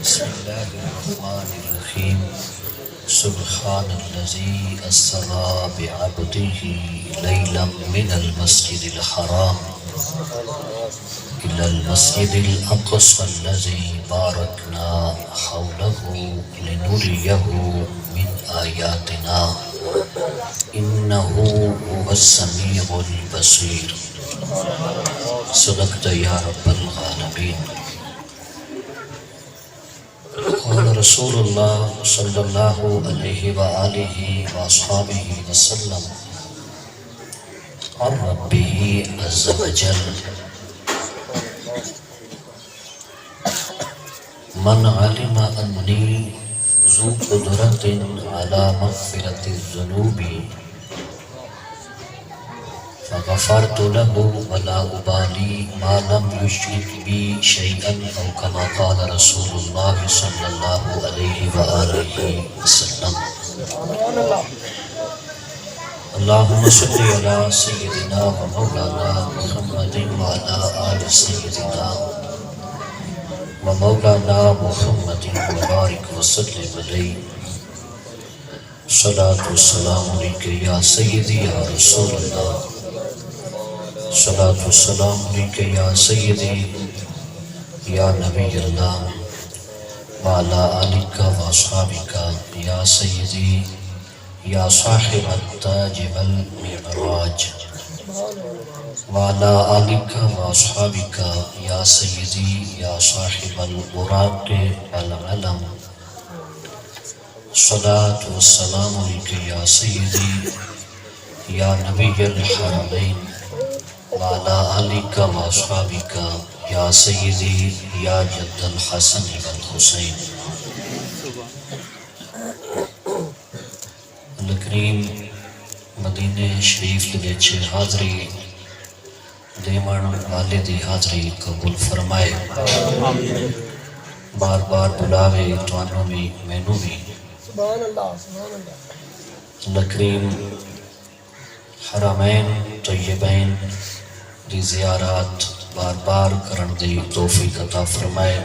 بسم الله الرحمن الرحيم سبحان الذي أسرى بعبده ليلا من المسجد الحرام إلى المسجد الأقصى الذي باركنا حوله لنريه من آياتنا إنه هو السميع البصير. صدقت يا رب العالمين. قال رسول الله صلى الله عليه وآله وأصحابه وسلم عن ربه عز وجل: من علم أني ذو قدرة على مغفرة الذنوب فغفرت له ولا أبالي ما لم يشرك بي شيئا، أو كما قال رسول الله صلى الله عليه وآله وسلم. اللهم صل على سيدنا ومولانا محمد وعلى آل سيدنا ومولانا محمد وبارك وسلم عليه. صلاة والسلام عليك يا سيدي يا رسول الله. صلاة والسلام عليك يا سيدي يا نبي الله وعلى آلك وأصحابك يا سيدي يا صاحب التاج والمعراج وعلى آلك وأصحابك يا سيدي يا صاحب البراق والعلم. صلاة والسلام عليك يا سيدي يا نبي الحرمين وعلى آلك وأصحابك يا سيدي يا جد الحسن والحسين. الکریم مدینہ شریف کے حاضری دیمن والے دی حاضری قبول فرمائے. بار بار بلاوے توانوں بھی مینوں بھی. الکریم حرمین طیبین دی زیارات بار بار کرن دی توفیق عطا فرمائے.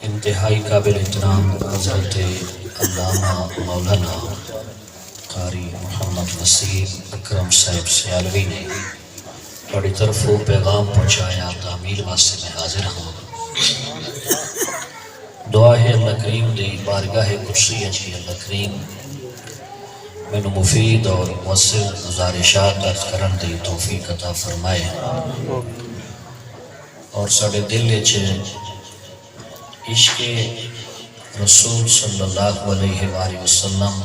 انتہائی قابل احترام حضرت علامہ مولانا قاری محمد نصیر اکرم صاحب سیالوی نے بڑی طرفوں پیغام پہنچایا. تعمیل واسطے میں حاضر ہوں. دعا ہے اللہ کریم دی بارگاہ قدسی اچھی اللہ کریم میں نے مفید اور مؤثر گزارشات درج کرن دی توفیق عطا فرمائے اور ساڑے دل وچ عشق رسول صلی اللہ علیہ وآلہ وسلم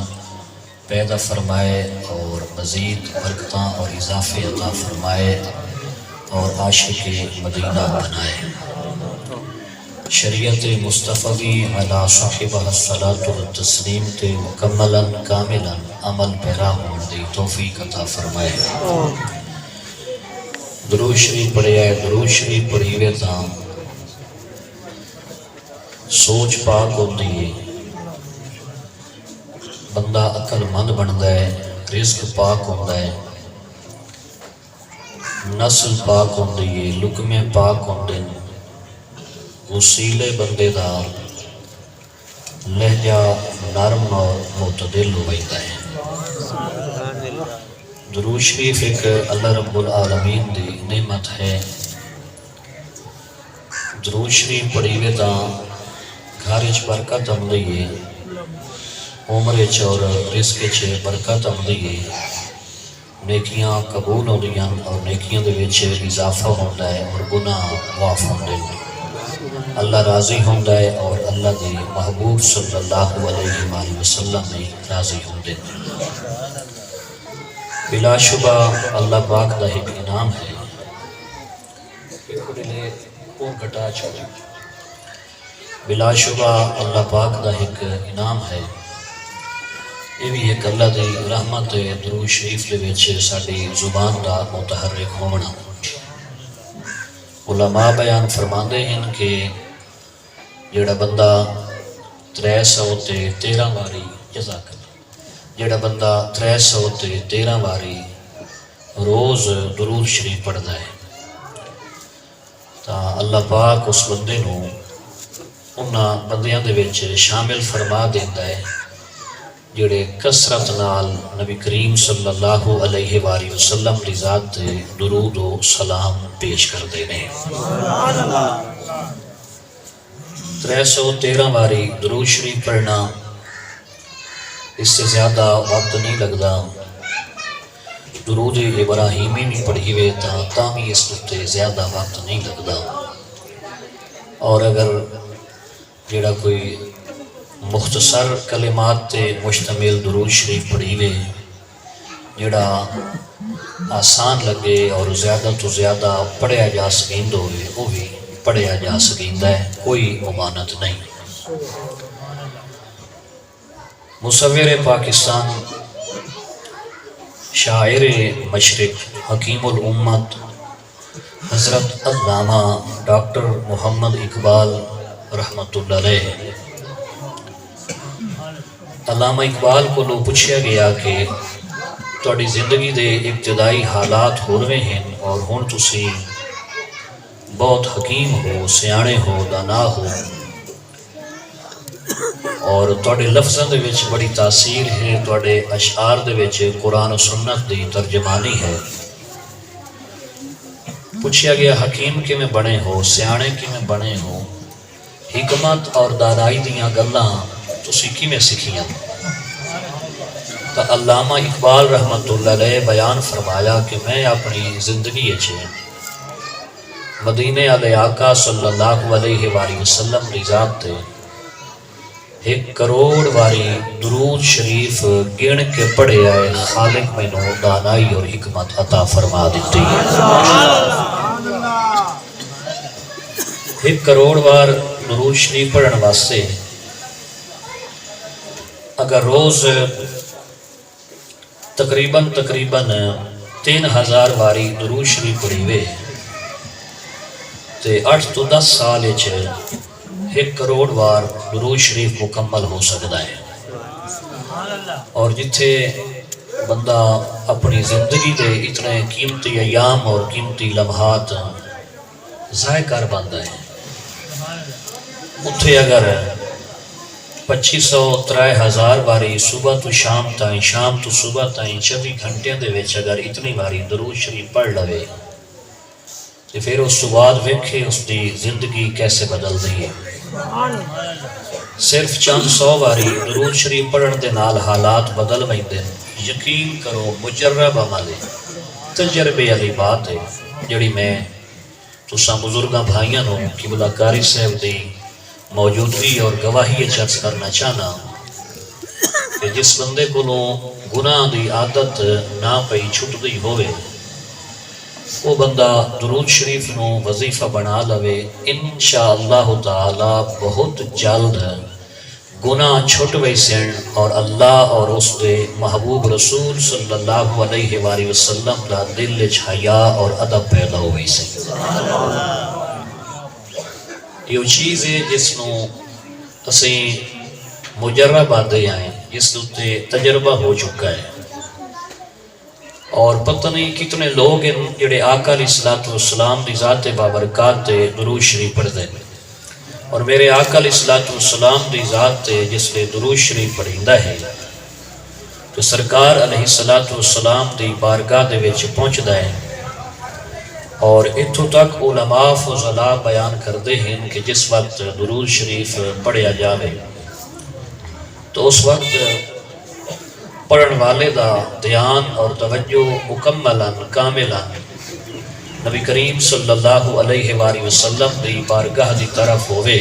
پیدا فرمائے اور مزید برکتاں اور اضافے عطا فرمائے اور عاشق مدینہ بنائے. شریعت مصطفی علی صاحبہ الصلاۃ والتسلیم تے مکملا کاملا عمل پیرا ہون دی توفیق عطا فرمائے. درود شریف پڑھیا ہے. درود شریف پڑھیوے تاں سوچ پاک ہوتی ہے، بندہ عقل مند بنتا ہے، رزق پاک ہوتا ہے، نسل پاک ہوتی ہے، لقمے پاک ہوتے ہیں، وسیلے بندے دا لہجہ نرم اور معتدل ہو جاتا ہے. درود شریف ایک اللہ رب العالمین دی نعمت ہے. درود شریف پڑھیوے تاں گھر وچ برکت آندی ہے، عمر وچ اور رزق وچ برکت آندی ہے، نیکیاں قبول ہوندیاں اور نیکیاں دے وچ اضافہ ہوندا ہے اور گناہ معاف ہوندے ہیں. اللہ راضی ہوندا ہے اور اللہ دے محبوب صلی اللہ علیہ وآلہ وسلم بھی راضی ہوندے ہیں. بلا شبہ اللہ پاک دا ایک انعام ہے. بلا شبہ اللہ پاک دا ایک انعام ہے. یہ بھی ایک اللہ دی رحمت ہے. درود شریف دے وچ ساڈی زبان دا متحرک ہونا. علماء بیان فرماندے ہیں کہ جڑا بندہ 313 واری جزاک اللہ جڑا بندہ 313 واری روز درود شریف پڑھتا ہے تا اللہ پاک اس بندے نو انہاں بندیاں دے وچ شامل فرما دیتا ہے جڑے کثرت نال نبی کریم صلی اللہ علیہ وآلہ وسلم دی ذات تے درود و سلام پیش کردے نے 313 باری درود شریف پڑھنا، اس سے زیادہ وقت نہیں لگتا۔ درود ابراہیمی بھی پڑھی ہوئے تا بھی اس تے زیادہ وقت نہیں لگتا۔ اور اگر جڑا کوئی مختصر کلمات تے مشتمل درود شریف پڑھی ہوئے جڑا آسان لگے اور زیادہ تو زیادہ پڑھیا جا سکیند ہوئے وہ بھی پڑھیا جا سکیندا ہے، کوئی ممانعت نہیں۔ مصور پاکستان، شاعر مشرق، حکیم الامت حضرت علامہ ڈاکٹر محمد اقبال رحمت اللہ علیہ، علامہ اقبال کو لو پوچھا گیا کہ تہاڈی زندگی دے ابتدائی حالات ہو رہے ہیں اور ہن تسی بہت حکیم ہو، سیانے ہو، دانا ہو، اور تہاڈے لفظاں دے وچ بڑی تاثیر ہے، تہاڈے اشعار دے وچ قرآن و سنت دی ترجمانی ہے۔ پوچھا گیا حکیم کیویں بنے ہو، سیانے کیویں بنے ہو، حکمت اور دانائی دیاں گلاں تسی کیویں سکھیاں؟ تو علامہ اقبال رحمت اللہ علیہ بیان فرمایا کہ میں اپنی زندگی مدینے علیہ آقا صلی اللہ علیہ وآلہ وسلم دی ذات تے 1 کروڑ واری درود شریف گن کے پڑھے آئے، خالق مینوں دانائی اور حکمت عطا فرما دیتی ہے۔ 1 کروڑ وار درود شریف پڑھن واسطے اگر روز تقریباً 3000 واری درود شریف پڑھی ہوئے تے 8 تو 10 سال 1 کروڑ وار درود شریف مکمل ہو سکتا ہے۔ اور جتھے بندہ اپنی زندگی دے اتنے قیمتی ایام اور قیمتی لمحات ضائع کر باندا ہے، اتھے اگر 2500-3000 واری صبح تو شام تائیں، شام تو صبح تائیں 24 گھنٹے دے وچ اگر اتنی واری درود شریف پڑھ لوے تو پھر اس تو بعد ویکھے اس دی زندگی کیسے بدل دی ہے۔ صرف چند 100 واری درود شریف پڑھن دے نال حالات بدل ویندے، یقین کرو مجرب عمل ہے، تجربے والی بات ہے جڑی میں تساں بزرگاں بھائیاں نوں قبلہ کاری صاحب دی موجودگی اور گواہی چرچ کرنا چاہنا کہ جس بندے کو گناہ دی عادت نہ پئی چھٹ دی ہوئے وہ بندہ درود شریف نو وظیفہ بنا لوے، انشاءاللہ تعالی بہت جلد گناہ چھٹ ویسن اور اللہ اور اس دے محبوب رسول صلی اللہ علیہ وآلہ وسلم دا دل حیا اور ادب پیدا ہوئی سے۔ یہ چیز ہے جس نو اسیں مجرب آدھے آئیں، جس تے تجربہ ہو چکا ہے، اور پتہ نہیں کتنے لوگ ہیں جڑے آقا علیہ السلام دی ذات بابرکات تے درود شریف پڑھ دیں، اور میرے آقا علیہ السلام دی ذات تے جس لئے درود شریف پڑھیندہ ہے تو سرکار علیہ السلام دی بارگاہ دے وچ پہنچدا ہے، اور اتھوں تک علماء فضلاء بیان کردے ہیں کہ جس وقت درود شریف پڑھیا جاوے تو اس وقت پڑھن والے دا دھیان اور توجہ مکملاً کاملاً نبی کریم صلی اللہ علیہ وآلہ وسلم دی بارگاہ دی طرف ہوئے،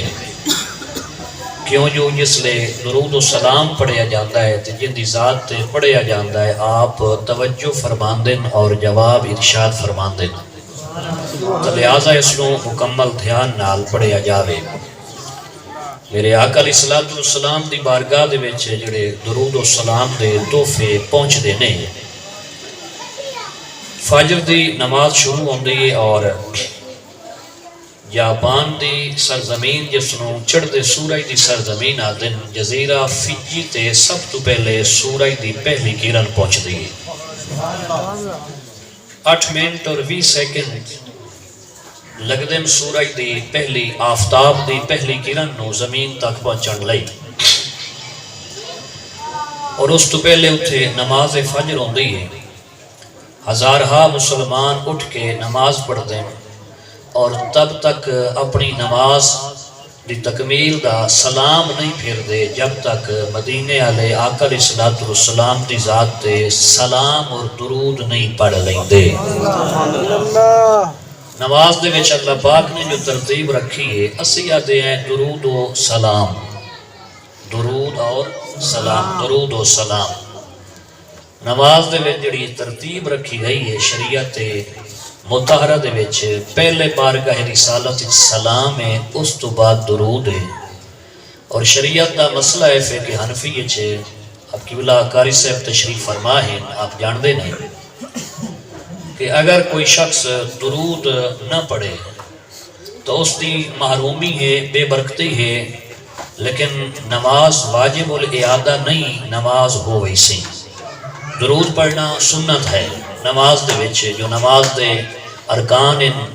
کیوں جو جس لئے درود و سلام پڑھیا جاندہ ہے تو جن دی ذات تے پڑھیا جاندہ ہے آپ توجہ فرماندن اور جواب ارشاد فرماندن، تو لہٰذا اس نو مکمل دھیان نال پڑھیا جاوے۔ میرے آقا علیہ السلام دی بارگاہ دے وچ جڑے درود و سلام دے تحفے پہنچ دے نے، فجر دی نماز شروع ہوندی ہے اور جاپان دی سرزمین جس نو چڑھ دے سورج دی سرزمین آدن جزیرہ فجی تے سب تو پہلے سورج دی پہلی کرن پہنچ دی ہے۔ 8 منٹ اور 20 سیکنڈ لگدم سورج دی پہلی آفتاب دی پہلی کرن نو زمین تک پہنچن لئی، اور اس تو پہلے اتھے نماز فجر ہوندی ہے، ہزارہا مسلمان اٹھ کے نماز پڑھ دیں اور تب تک اپنی نماز دی تکمیل دا سلام نہیں پھر دے جب تک مدینے والے آقا علیہ الصلوۃ والسلام دی ذات تے سلام اور درود نہیں پڑھ لیندے۔ نماز دے وچ اللہ پاک نے جو ترتیب رکھی ہے، اسی آدھے ہیں درود و سلام، درود اور سلام، درود و سلام۔ نماز دے وچ جڑی ترتیب رکھی گئی ہے شریعت مطہرہ دے وچ، پہلے بارگاہ رسالت سلام ہے، اس تو بعد درود ہے۔ اور شریعت دا مسئلہ ہے کہ حنفی چھے اب قبلہ قاری صاحب تشریف فرما ہے، آپ جان دے نہیں کہ اگر کوئی شخص درود نہ پڑھے تو اس دی محرومی ہے، بے برکتی ہے، لیکن نماز واجب الاعادہ نہیں، نماز ہو ویسی۔ درود پڑھنا سنت ہے نماز دے وچ، جو نماز دے ارکان ہیں،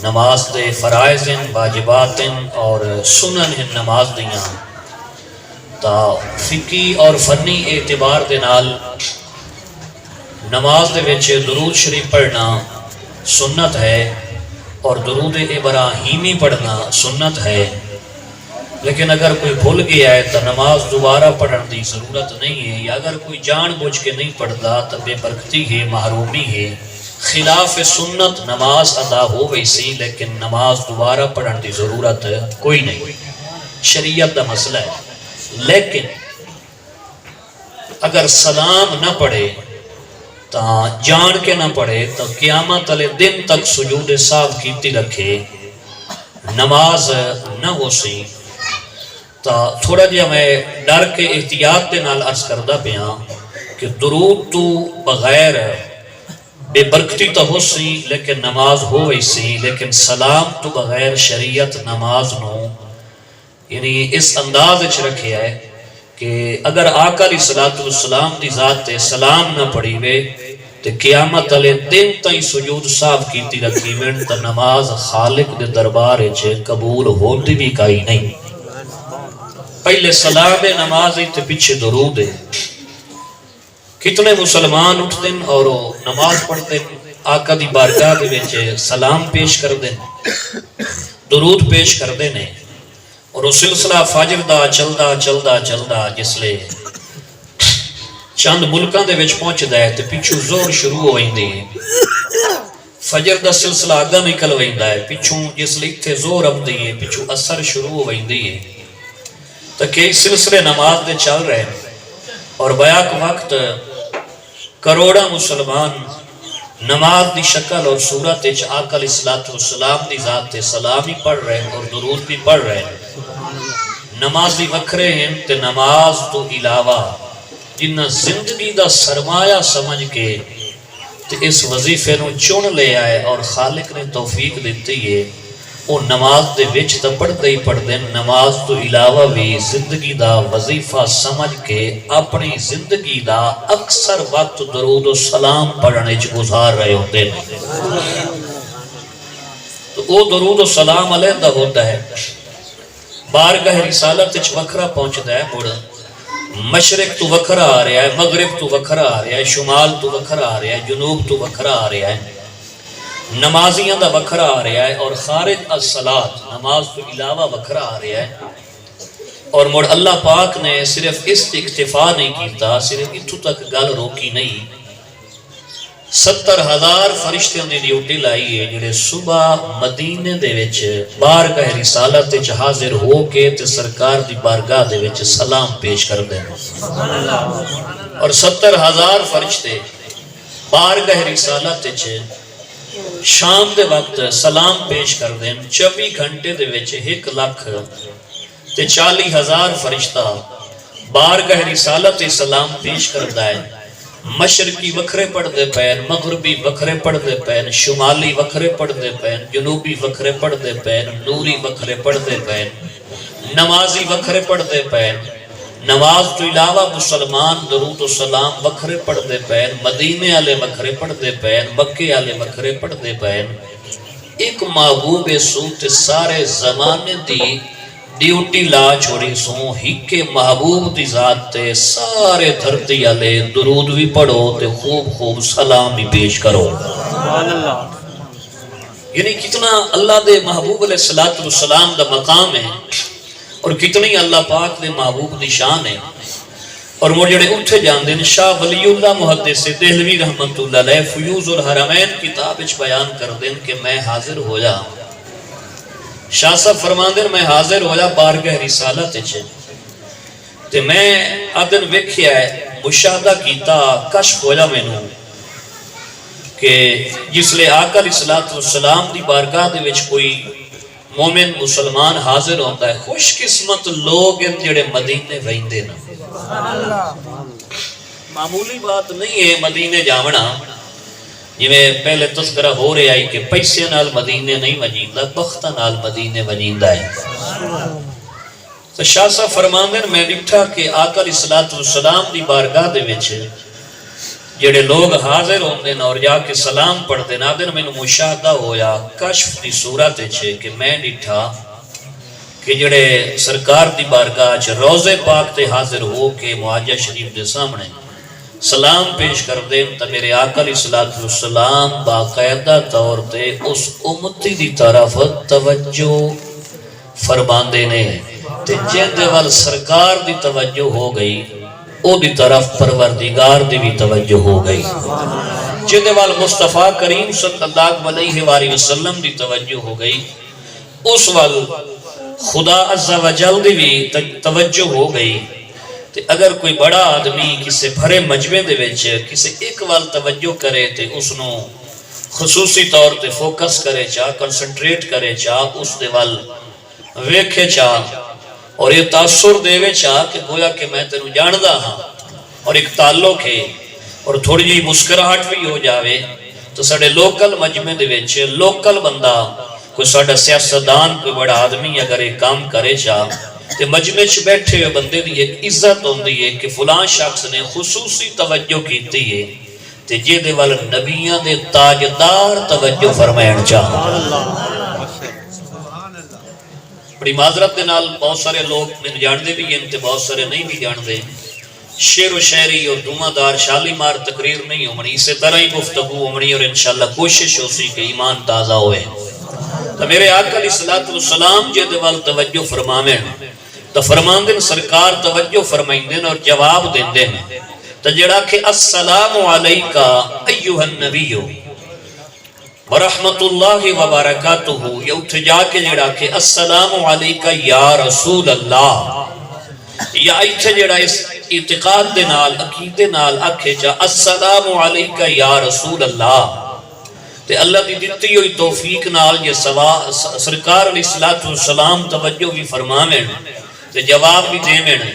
نماز دے فرائض ہیں، واجبات ہیں اور سنن ہیں نماز دیاں، تا فقہی اور فنی اعتبار دے نال نماز دے وچ درود شریف پڑھنا سنت ہے اور درود ابراہیمی پڑھنا سنت ہے، لیکن اگر کوئی بھول گیا ہے تو نماز دوبارہ پڑھن دی ضرورت نہیں ہے، یا اگر کوئی جان بوجھ کے نہیں پڑھتا تو بے برکتی ہے، محرومی ہے، خلاف سنت نماز ادا ہو ویسی، لیکن نماز دوبارہ پڑھن دی ضرورت کوئی نہیں، شریعت دا مسئلہ ہے۔ لیکن اگر سلام نہ پڑھے تو جان کے نہ پڑھے تو قیامت والے دن تک سجود سہو کیتی رکھے، نماز نہ ہو سی۔ تا تھوڑا جہا میں ڈر کے احتیاط دے نال عرض کردہ پیاں کہ درود تو بغیر بے برکتی تو ہو سی لیکن نماز ہو ویسی، لیکن سلام تو بغیر شریعت نماز نو یعنی اس انداز اچھ رکھے ہے کہ اگر آقا علیہ الصلوۃ والسلام دی ذات تے سلام نہ پڑھی وے تے قیامت علیہ دن تائیں سجود سہو کیتی رکھی وین تا نماز خالق دے دربار اچھ قبول ہوتی بھی کائی نہیں۔ پہلے سلام نماز تے پیچھے درود ہے۔ کتنے مسلمان اٹھتے ہیں اور نماز پڑھتے ہیں، آقا دی بارگاہ دے وچ سلام پیش کر دیں، درود پیش کر دیں، اور وہ سلسلہ فجر دا چلدا چلدا چلدا جس لے چند ملکاں دے وچ پہنچ ہے تے پچھو زور شروع ہو ویندی ہے، فجر دا سلسلہ آگا نکل ویندا ہے، پچھو جس لے اتھے زور آندی ہے، پچھو اثر شروع ہو ویندی ہے، تو کئی سلسلے نماز دے چل رہے ہیں، اور بیاک وقت کروڑا مسلمان نماز دی شکل اور صورت اچھ آقا علیہ الصلوۃ والسلام دی ذات تے سلام ہی پڑھ رہے ہیں اور درود بھی پڑھ رہے ہیں۔ نمازی وکھرے ہیں تے نماز تو علاوہ جنہ زندگی دا سرمایہ سمجھ کے تے اس وظیفے نو چن لے آئے اور خالق نے توفیق دیتی ہے، وہ نماز دے وچ تا پڑھتے ہی پڑھ دیں، نماز تو علاوہ بھی زندگی دا وظیفہ سمجھ کے اپنی زندگی دا اکثر وقت درود و سلام پڑھنے چ گزار رہے ہوتے ہیں۔ تو وہ درود و سلام علیہ دا ہوتا ہے، بارگاہ رسالت چ وکھرا پہنچتا ہے، مڑ مشرق تو وکھرا آ رہا ہے، مغرب تو وکھرا آ رہا ہے، شمال تو وکھرا آ رہا ہے، جنوب تو وکھرا آ رہا ہے، نمازیاں دا وکھرا آ رہا ہے، اور خارج الصلاۃ نماز تو علاوہ وکھرا آ رہا ہے۔ اور مڑ اللہ پاک نے صرف اس اکتفا نہیں کیتا، صرف اتھو تک گل روکی نہیں، 70,000 فرشتیاں دی ڈیوٹی لائی ہے جڑے صبح مدینے دے وچ بارگاہ رسالت وچ حاضر ہو کے تے سرکار دی بارگاہ دے وچ سلام پیش کر دیں، اور 70,000 فرشتے بارگاہ رسالت وچ شام دے وقت سلام پیش کر دیں، 24 گھنٹے دے وچ 1,40,000 فرشتہ بارگاہ رسالت سلام پیش کردہ ہے۔ مشرقی وکھرے پڑھ دے پین، مغربی وکھرے پڑھ دے پین، شمالی وکھرے پڑھ دے پین، جنوبی وکھرے پڑھ دے پین، نوری وکھرے پڑھ دے پین، نمازی وکھرے پڑھ دے پین، نماز تو علاوہ مسلمان درود و سلام وکھرے پڑھ دے پین، مدینے والے وکھرے پڑھ دے پین، مکے والے وکھرے پڑھ دے پین، ایک محبوب سو تے سارے زمانے دی ڈیوٹی لا چھوڑی سو ہک محبوب دی ذات تے سارے دھرتی والے درود بھی پڑھو تے خوب خوب سلام بھی پیش کرو. یعنی کتنا اللہ دے محبوب علیہ السلام دا مقام ہے اور کتنی اللہ پاک دے محبوب دی شان ہے. اور وہ جڑے اٹھے جاندے ہیں شاہ ولی اللہ محدث دہلوی رحمت اللہ علیہ فیوز الحرمین کتاب وچ بیان کر دیں کہ میں حاضر ہو جا. شاہ صاحب فرماندے میں حاضر ہو جا بارگاہ رسالت وچ تے میں ادن ویکھیا ہے مشاہدہ کیتا کشف ہو جا مینوں کہ جس لے آقا علیہ السلام دی بارگاہ دے وچ کوئی مومن مسلمان حاضر ہوتا ہے. خوش قسمت لوگ ہیں جڑے مدینے ویندے نا. معمولی بات نہیں ہے مدینے جاونا. جویں پہلے تذکرہ ہو رہا ہے کہ پیسے نال مدینے نہیں وجیندا بختاں نال مدینے وجیندا ہے. تو شاہ صاحب فرماندے میں ڈٹھا کہ آقا علیہ السلام دی بارگاہ دے وچ جڑے لوگ حاضر ہوندے اور جا کے سلام پڑھتے نا دن میں مشاہدہ ہویا کشف دی صورت ہے کہ میں ڈٹھا کہ جڑے سرکار دی بارگاہ چ روضے پاک تے حاضر ہو کے معاجہ شریف دے سامنے سلام پیش کر دیں تو میرے آقا علیہ السلام باقاعدہ طور تے اس امتی دی طرف توجہ فرماندے نے تے جندے وال سرکار دی توجہ ہو گئی او دی طرف پروردگار دی بھی توجہ ہو گئی. جندے وال مصطفیٰ کریم صلی اللہ علیہ وآلہ وسلم دی توجہ ہو گئی اس وال خدا عز و جل دی بھی توجہ ہو گئی. تے اگر کوئی بڑا آدمی کسے بھرے مجمع دے وچ کسے ایک وال توجہ کرے تے اس نو خصوصی طور تے فوکس کرے چاہ کنسنٹریٹ کرے چاہ اس دے وال ویکھے چاہ اور یہ تاثر دے وے چاہ کہ گویا کہ میں تینوں جاندہ ہاں اور ایک تعلق ہے اور تھوڑی جی مسکراہٹ بھی ہو جاوے تو ساڑھے لوکل مجمع دے وچ لوکل بندہ کوئی ساڑھا سیاستدان کوئی بڑا آدمی اگر ایک کام کرے چاہ تے مجمع چ بیٹھے ہوئے بندے دی ایک عزت ہوندی ہے کہ فلان شخص نے خصوصی توجہ کیتی ہے تے جے دے وال نبیاں دے تاجدار توجہ فرمائن چاہ. بڑی معذرت دے نال بہت سارے لوگ میں جاندے بھی ہیں تے بہت سارے نہیں بھی جاندے. شعر و شاعری اور دعاءدار شالیمار تقریر نہیں ہومنی اسی طرح ہی گفتگو ہومنی اور انشاءاللہ کوشش ہو سی کہ ایمان تازہ ہوئے. تو میرے آقا علیہ السلام جے دے وال توجہ فرماویں تو فرماندن سرکار توجہ فرمائندن اور جواب دیندن تو جڑا کہ السلام علیکہ ایوہ النبی ورحمت اللہ وبرکاتہ یہ اٹھ جا کے جڑا کہ السلام علیکہ یا رسول اللہ یا ایتھے جڑا اس اعتقاد دے نال عقیدے نال آکھے جا السلام علیکہ یا رسول اللہ تے اللہ دی دیتی ہوئی توفیق نال یہ سرکار علیہ السلام توجہ بھی فرمامن تے جواب بھی دیمن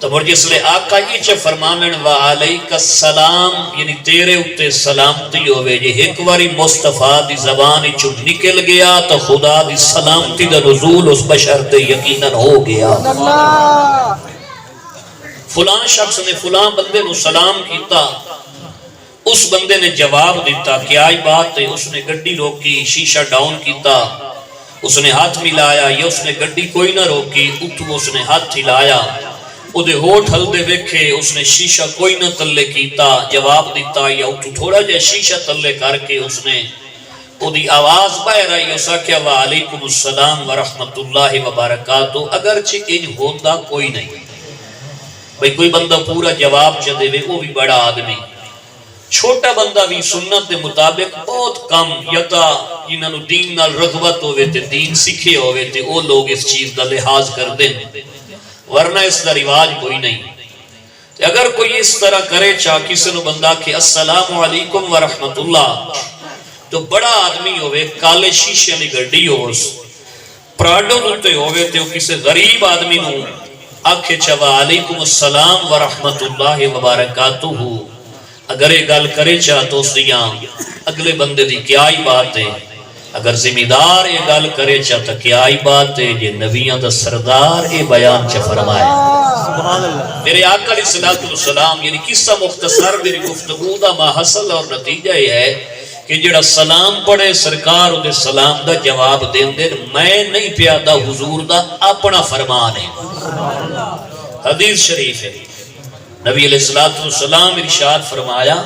تو مر جس لئے آقا یہ چھے فرمامن وعلیک السلام یعنی تیرے اتے سلامتی ہوئے جے ایک واری مصطفیٰ دی زبانی چھو نکل گیا تو خدا دی سلامتی دا نزول اس بشر تے یقیناً ہو گیا. فلان شخص نے فلان بندے نو سلام کیتا اس بندے نے جواب دیتا کہ آئی بات ہے اس نے گڈی روکی شیشہ ڈاؤن کیتا اس نے ہاتھ ملایا یا اس نے گڈی کوئی نہ روکی اتو اس نے ہاتھ ہلایا او دے ہوٹ ہل دے ویکھے اس نے شیشہ کوئی نہ تلے کیتا جواب دیتا یا اتو تھوڑا جا شیشہ تلے کر کے اس نے او دی آواز باہر آئی اسا کیا وعلیکم السلام ورحمت اللہ وبرکاتہ اگرچہ اج ہوتا کوئی نہیں بھئی کوئی بندہ پورا جواب چا دے وے وہ بھی بڑا آدمی چھوٹا بندہ بھی سنت دے مطابق بہت کم یتا جنہوں دین نال رغبت ہوئے تے دین سکھے ہوئے تے وہ لوگ اس چیز دا لحاظ کر دیں ورنہ اس دا رواج کوئی نہیں. اگر کوئی اس طرح کرے چاہ کسی نو بندہ کہ السلام علیکم ورحمت اللہ تو بڑا آدمی ہوئے کالے شیشے لی گڑی ہوئے پراڈو دوتے ہوئے تے کسی غریب آدمی نو آکھے چاہ وعلیکم السلام ورحمت اللہ وبرکاتہ اگر یہ گل کرے چاہ تو اس دیاں اگلے بندے دی کیا ہی بات ہے اگر ذمہ دار یہ گل کرے چاہ تو کیا ہی بات ہے یہ نبیان دا سردار یہ بیان چاہ فرمائے. میرے آقا علیہ السلام یعنی قصہ مختصر میری گفتگو دا ما حصل اور نتیجہ یہ ہے کہ جڑا سلام پڑھے سرکار دے سلام دا جواب دیں دے میں نہیں پیادا حضور دا اپنا فرمان ہے. حدیث شریف ہے نبی علیہ السلام ارشاد فرمایا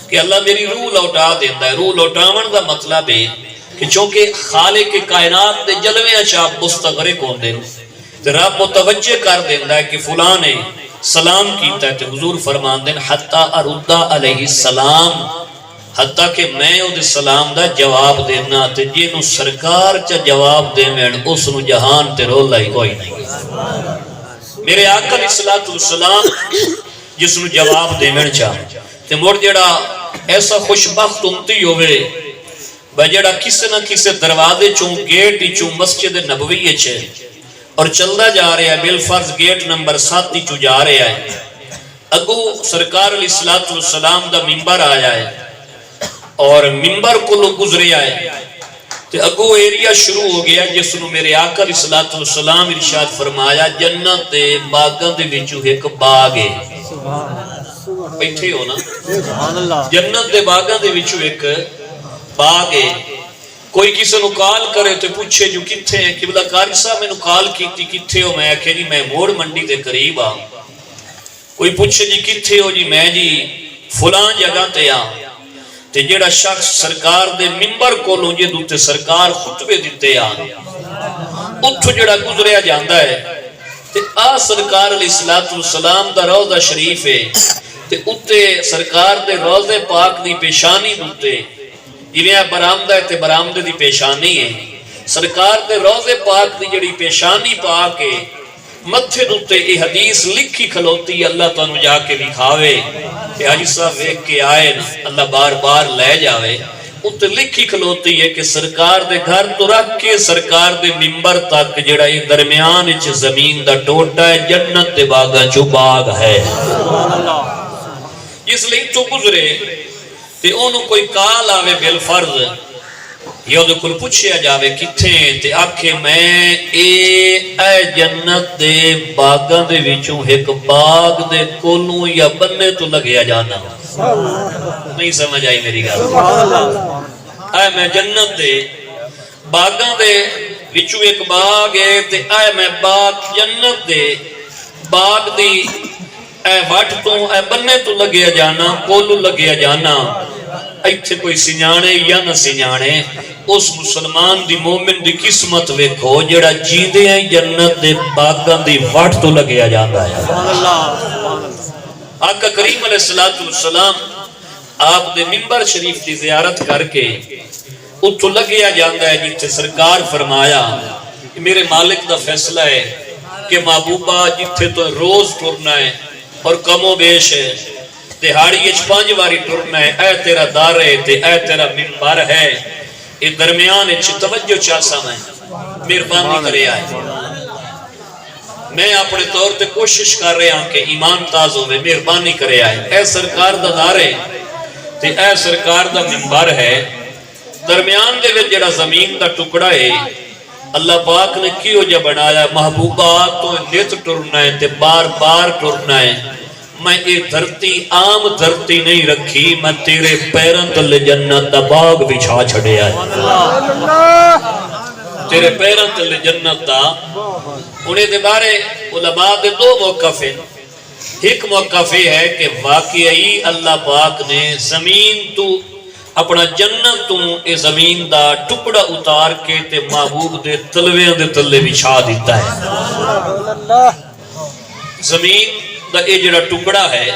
کہ اللہ میری روح لوٹا دیندہ ہے. روح لوٹاون دا مطلب ہے کہ چونکہ خالق کائنات دے جلوے چاپ مستغرق ہوندے تے رب متوجہ کر دیندہ ہے کہ فلاں نے سلام کیتا ہے تے حضور فرمان دین حتی اردہ علیہ السلام حتیٰ کہ میں او دے سلام دا جواب دینا تے جنہوں سرکار چا جواب دے میں اس نو جہان تے رولا ہی کوئی نہیں. میرے آقا علیہ السلام جس نو جواب دے میں چاہ تے مڑ جڑا ایسا خوشبخت امتی ہوئے بجڑا کسے نہ کسے دروازے چوں گیٹ چوں مسجد نبوی چھے اور چلدا جا رہا ہے بالفرض گیٹ نمبر 7 چوں جا رہا ہے. اگو سرکار علیہ السلام دا منبر آیا ہے اور منبر کو لوگ گزرے آئے تو اگو ایریا شروع ہو گیا جس نے میرے آقا علیہ السلام ارشاد فرمایا جنت دے باغاں دے وچوں ایک باغ ہے. بیٹھے ہو نا جنت دے باغاں دے وچوں ایک باغ ہے. کوئی کسی نو کال کرے تو پوچھے جو کتھے ہیں قبلہ قاری صاحب میں نو کال کیتی کتھے ہو میں آکھے جی میں موڑ منڈی دے قریب آ. کوئی پوچھے جی کتھے ہو جی میں جی فلاں جگہ تے آ. تے جڑا شخص سرکار دے منبر کو لوں جے دوتے سرکار خطبے دیتے آ اتھو جڑا گزریا جاندہ ہے تے آ سرکار علیہ السلام دا روضہ شریف ہے تے اتے سرکار دے روضے پاک دی پیشانی دوتے جنہیں برامدہ ہے تے برامدہ دی پیشانی ہے. سرکار دے روضے پاک دی جڑی پیشانی پاک ہے متھے دوتے یہ حدیث لکھی کھلوتی اللہ تو انو جا کے دکھاوے کہ حاجی صاحب ویک کے آئے اللہ بار بار لے جاوے. ات لکھی کھلوتی ہے کہ سرکار دے گھر تو رکھ کے سرکار دے منبر تک جڑا یہ درمیان چ زمین دا ٹوٹا ہے جنت دے باغا چو باغ ہے. اس لئے تو گزرے تے انہوں کوئی کال آوے بالفرض یا دے کل پوچھیا جاوے کتھے تے آکھے میں اے جنت دے باغاں دے وچوں ایک باغ دے کولوں یا بننے تو لگیا جانا. نہیں سمجھ آئی میری گل. اے میں جنت دے باغاں دے وچوں ایک باغ ہے تے اے میں باغ جنت دے باغ دی اے وٹ تو اے بننے تو لگیا جانا کولوں لگیا جانا. ایتھے کوئی سنجانے یا نہ سنجانے اس مسلمان دی مومن دی قسمت ویکھو جڑا جیندے ہیں جنت دے باغاں دی وٹ تو لگیا جاندا ہے. آقا کریم علیہ السلام آپ دے منبر شریف دی زیارت کر کے اتھو لگیا جاندا ہے جتھے سرکار فرمایا میرے مالک دا فیصلہ ہے کہ محبوبہ جتھے تو روز ٹرنا ہے اور کم و بیش ہے دہاڑی اچ 5 باری ٹرنا ہے اے تیرا دار ہے تے اے تیرا منبر ہے یہ درمیان اچ توجہ چاہسا میں مہربانی کرے آئے. میں اپنے طور تے کوشش کر رہے ہاں کہ ایمان تاز ہوئے مہربانی کرے آئے. اے سرکار دا دار ہے تے اے سرکار دا منبر ہے درمیان دے وچ جڑا زمین دا ٹکڑا ہے اللہ پاک نے کیوں جا بنایا محبوبہ تو نت ٹرنا ہے تے بار بار ٹرنا ہے. میں یہ دھرتی عام دھرتی نہیں رکھی میں تیرے پیروں تلے جنت دا باغ بچھا چھڑے آئے. تیرے پیروں تلے جنت دا انہیں دے بارے علماء دے 2 موقف ہیں. ایک موقف ہے کہ واقعی اللہ پاک نے زمین تو اپنا جنت تو اے زمین دا ٹکڑا اتار کے تے محبوب دے تلویاں دے تلے بچھا دیتا ہے. زمین دا اے جڑا ٹکڑا ہے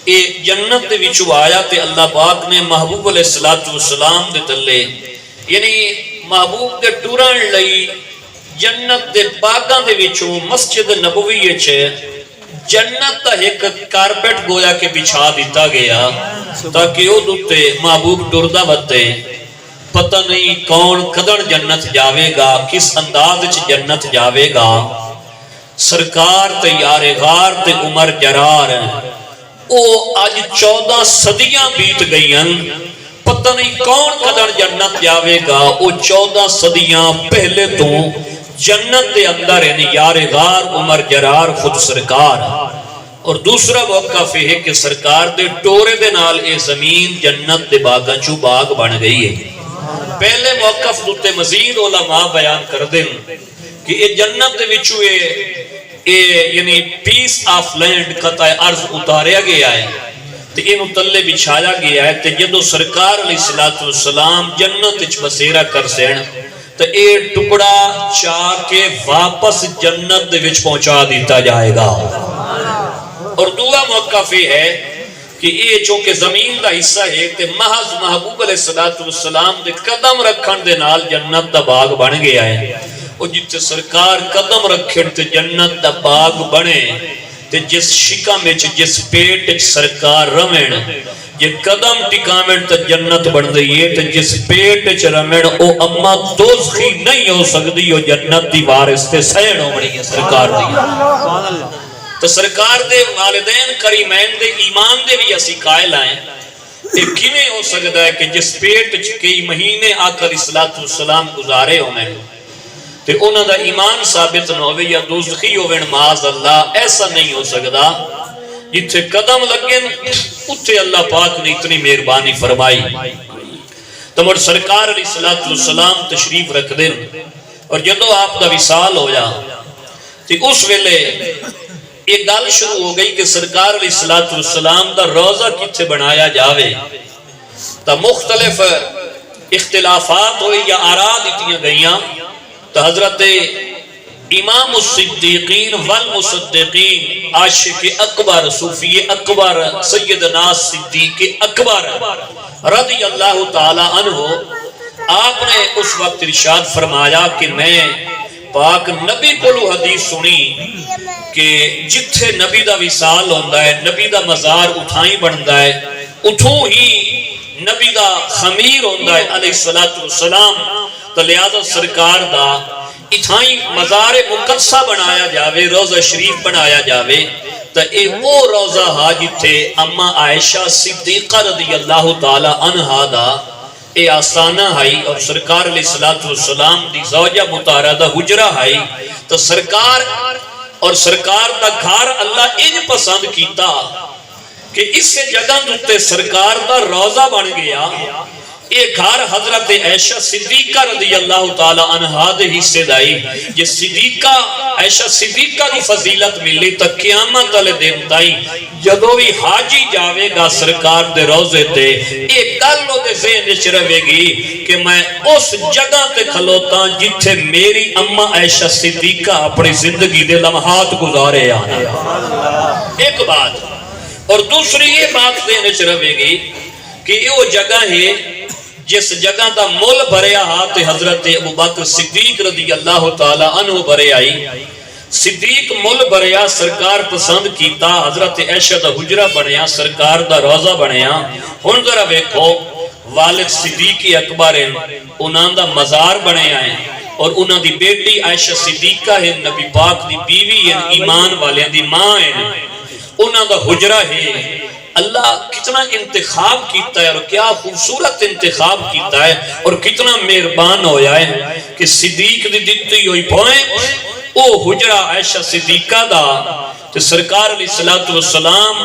اے جنت دے وچوں آیا تے اللہ پاک نے محبوب علیہ السلام دے تلے یعنی محبوب دے ٹرن لئی جنت دے باغاں دے وچوں مسجد نبوی وچ جنت دا ایک کارپٹ گویا کہ بچھا دیتا گیا تاکہ او دوتے محبوب ٹردا وتے پتہ نہیں کون کدڑ جنت جاوے گا کس انداز وچ جنت جاوے گا. سرکار تے یار غار تے عمر جرار او آج 14 صدیاں بیت گئیں پتہ نہیں کون قدر جنت جاوے گا. او 14 صدیاں پہلے تو جنت دے اندر یعنی یار غار عمر جرار خود سرکار اور دوسرا موقف یہ ہے کہ سرکار دے ٹورے دے نال اے زمین جنت دے باغاں چوں باغ بن گئی ہے۔ پہلے موقف دوتے مزید علماء بیان کر دیں کہ اے جنت دے وچوں اے یعنی پیس آف لینڈ قطع ارض اتاریا گیا ہے تے اینو تلے بچھایا گیا ہے تے جدو سرکار علیہ السلام جنت وچ بسیرا کر سین تے اے ٹکڑا چاہ کے واپس جنت دے وچ پہنچا دیتا جائے گا۔ اور دوسرا موقف یہ ہے کہ یہ چونکہ زمین دا حصہ ہے تے محض محبوب علیہ السلام دے قدم رکھن دے نال جنت دا باغ بن گیا ہے۔ اور جتے سرکار قدم رکھن تے جنت دا باغ بنے تے جس شکم وچ جس پیٹ وچ سرکار رمن جے قدم ٹکاویں تے جنت بن گئی ہے تے جس پیٹ وچ رمن او اما دوزخی نہیں ہو سکدی، او جنت دی وارث تے سین ہونی ہے سرکار دی۔ سبحان اللہ۔ تو سرکار دے والدین کریمین دے ایمان دے بھی اسی قائل آئیں کہ کیویں ہو سکتا ہے کہ جس پیٹ کئی مہینے آقا علیہ السلام گزارے ہونے تے انہاں دا ایمان ثابت نہ ہوئے یا دوزخی ہوئے معاذ اللہ، ایسا نہیں ہو سکتا۔ جتھے قدم لگن اتھے اللہ پاک نے اتنی مہربانی فرمائی۔ تو مر سرکار علیہ السلام تشریف رکھ دیں اور جدو آپ دا وصال ہو جا تے اس ویلے ایک گل شروع ہو گئی کہ سرکار علیہ السلام دا روزہ کتھے بنایا جاوے۔ تا مختلف اختلافات ہوئی یا آراء دیتیاں گئیاں۔ تو حضرت امام الصدیقین والمصدقین عاشق اکبر صوفی اکبر سیدنا صدیق اکبر رضی اللہ تعالی عنہ، آپ نے اس وقت ارشاد فرمایا کہ میں پاک نبی کو حدیث سنی کہ جتھے نبی دا وصال ہوندہ ہے، نبی دا مزار اتھائیں بڑھندہ ہے، اتھوں ہی نبی دا خمیر ہوندہ ہے علیہ السلام۔ تو لہذا سرکار دا اتھائیں مزار مقدسہ بنایا جاوے، روزہ شریف بنایا جاوے۔ تو اے وہ روزہ ہا جتھے اما عائشہ صدیقہ رضی اللہ تعالی عنہا دا اے آسانہ ہائی اور سرکار علیہ السلام دی زوجہ متعارضہ حجرہ ہائی۔ تو سرکار اور سرکار دا گھر اللہ انج پسند کیتا کہ اس سے جگہ دوتے سرکار دا روزہ بن گیا۔ ایک گھر حضرت عائشہ صدیقہ رضی اللہ تعالی عنہا دے حصے دائی۔ جس صدیقہ عائشہ صدیقہ دی فضیلت ملی تا قیامت علی دن تائی جدو بھی حاجی جاوے گا سرکار دے روزے تے ایک گلو دے ذہن وچ رہے گی کہ میں اس جگہ تے کھلوتا جتھے میری اما عائشہ صدیقہ اپنی زندگی دے لمحات گزارے آنا۔ ایک بات اور دوسری یہ بات ذہن وچ رہے گی کہ یہ وہ جگہ ہے جس جگہ دا مول بھریا ہاتھ حضرت ابوبکر صدیق رضی اللہ تعالی عنہ بھرے آئی۔ صدیق مول بھریا سرکار پسند کیتا، حضرت عائشہ دا حجرہ بنیا، سرکار دا روزہ بنیا۔ ہن ذرا ویکھو والد صدیق اکبر انہاں دا مزار بنے آئے اور انہاں دی بیٹی عائشہ صدیقہ ہے، نبی پاک دی بیوی ہے، ایمان والے دی ماں ہے، انہاں دا حجرہ ہے۔ اللہ کتنا انتخاب کیتا ہے اور کیا خوبصورت انتخاب کیتا ہے اور کتنا مہربان ہویا ہے کہ صدیق دی دتی ہوئی پوئیں او حجرہ عائشہ صدیقہ دا تے سرکار علیہ السلام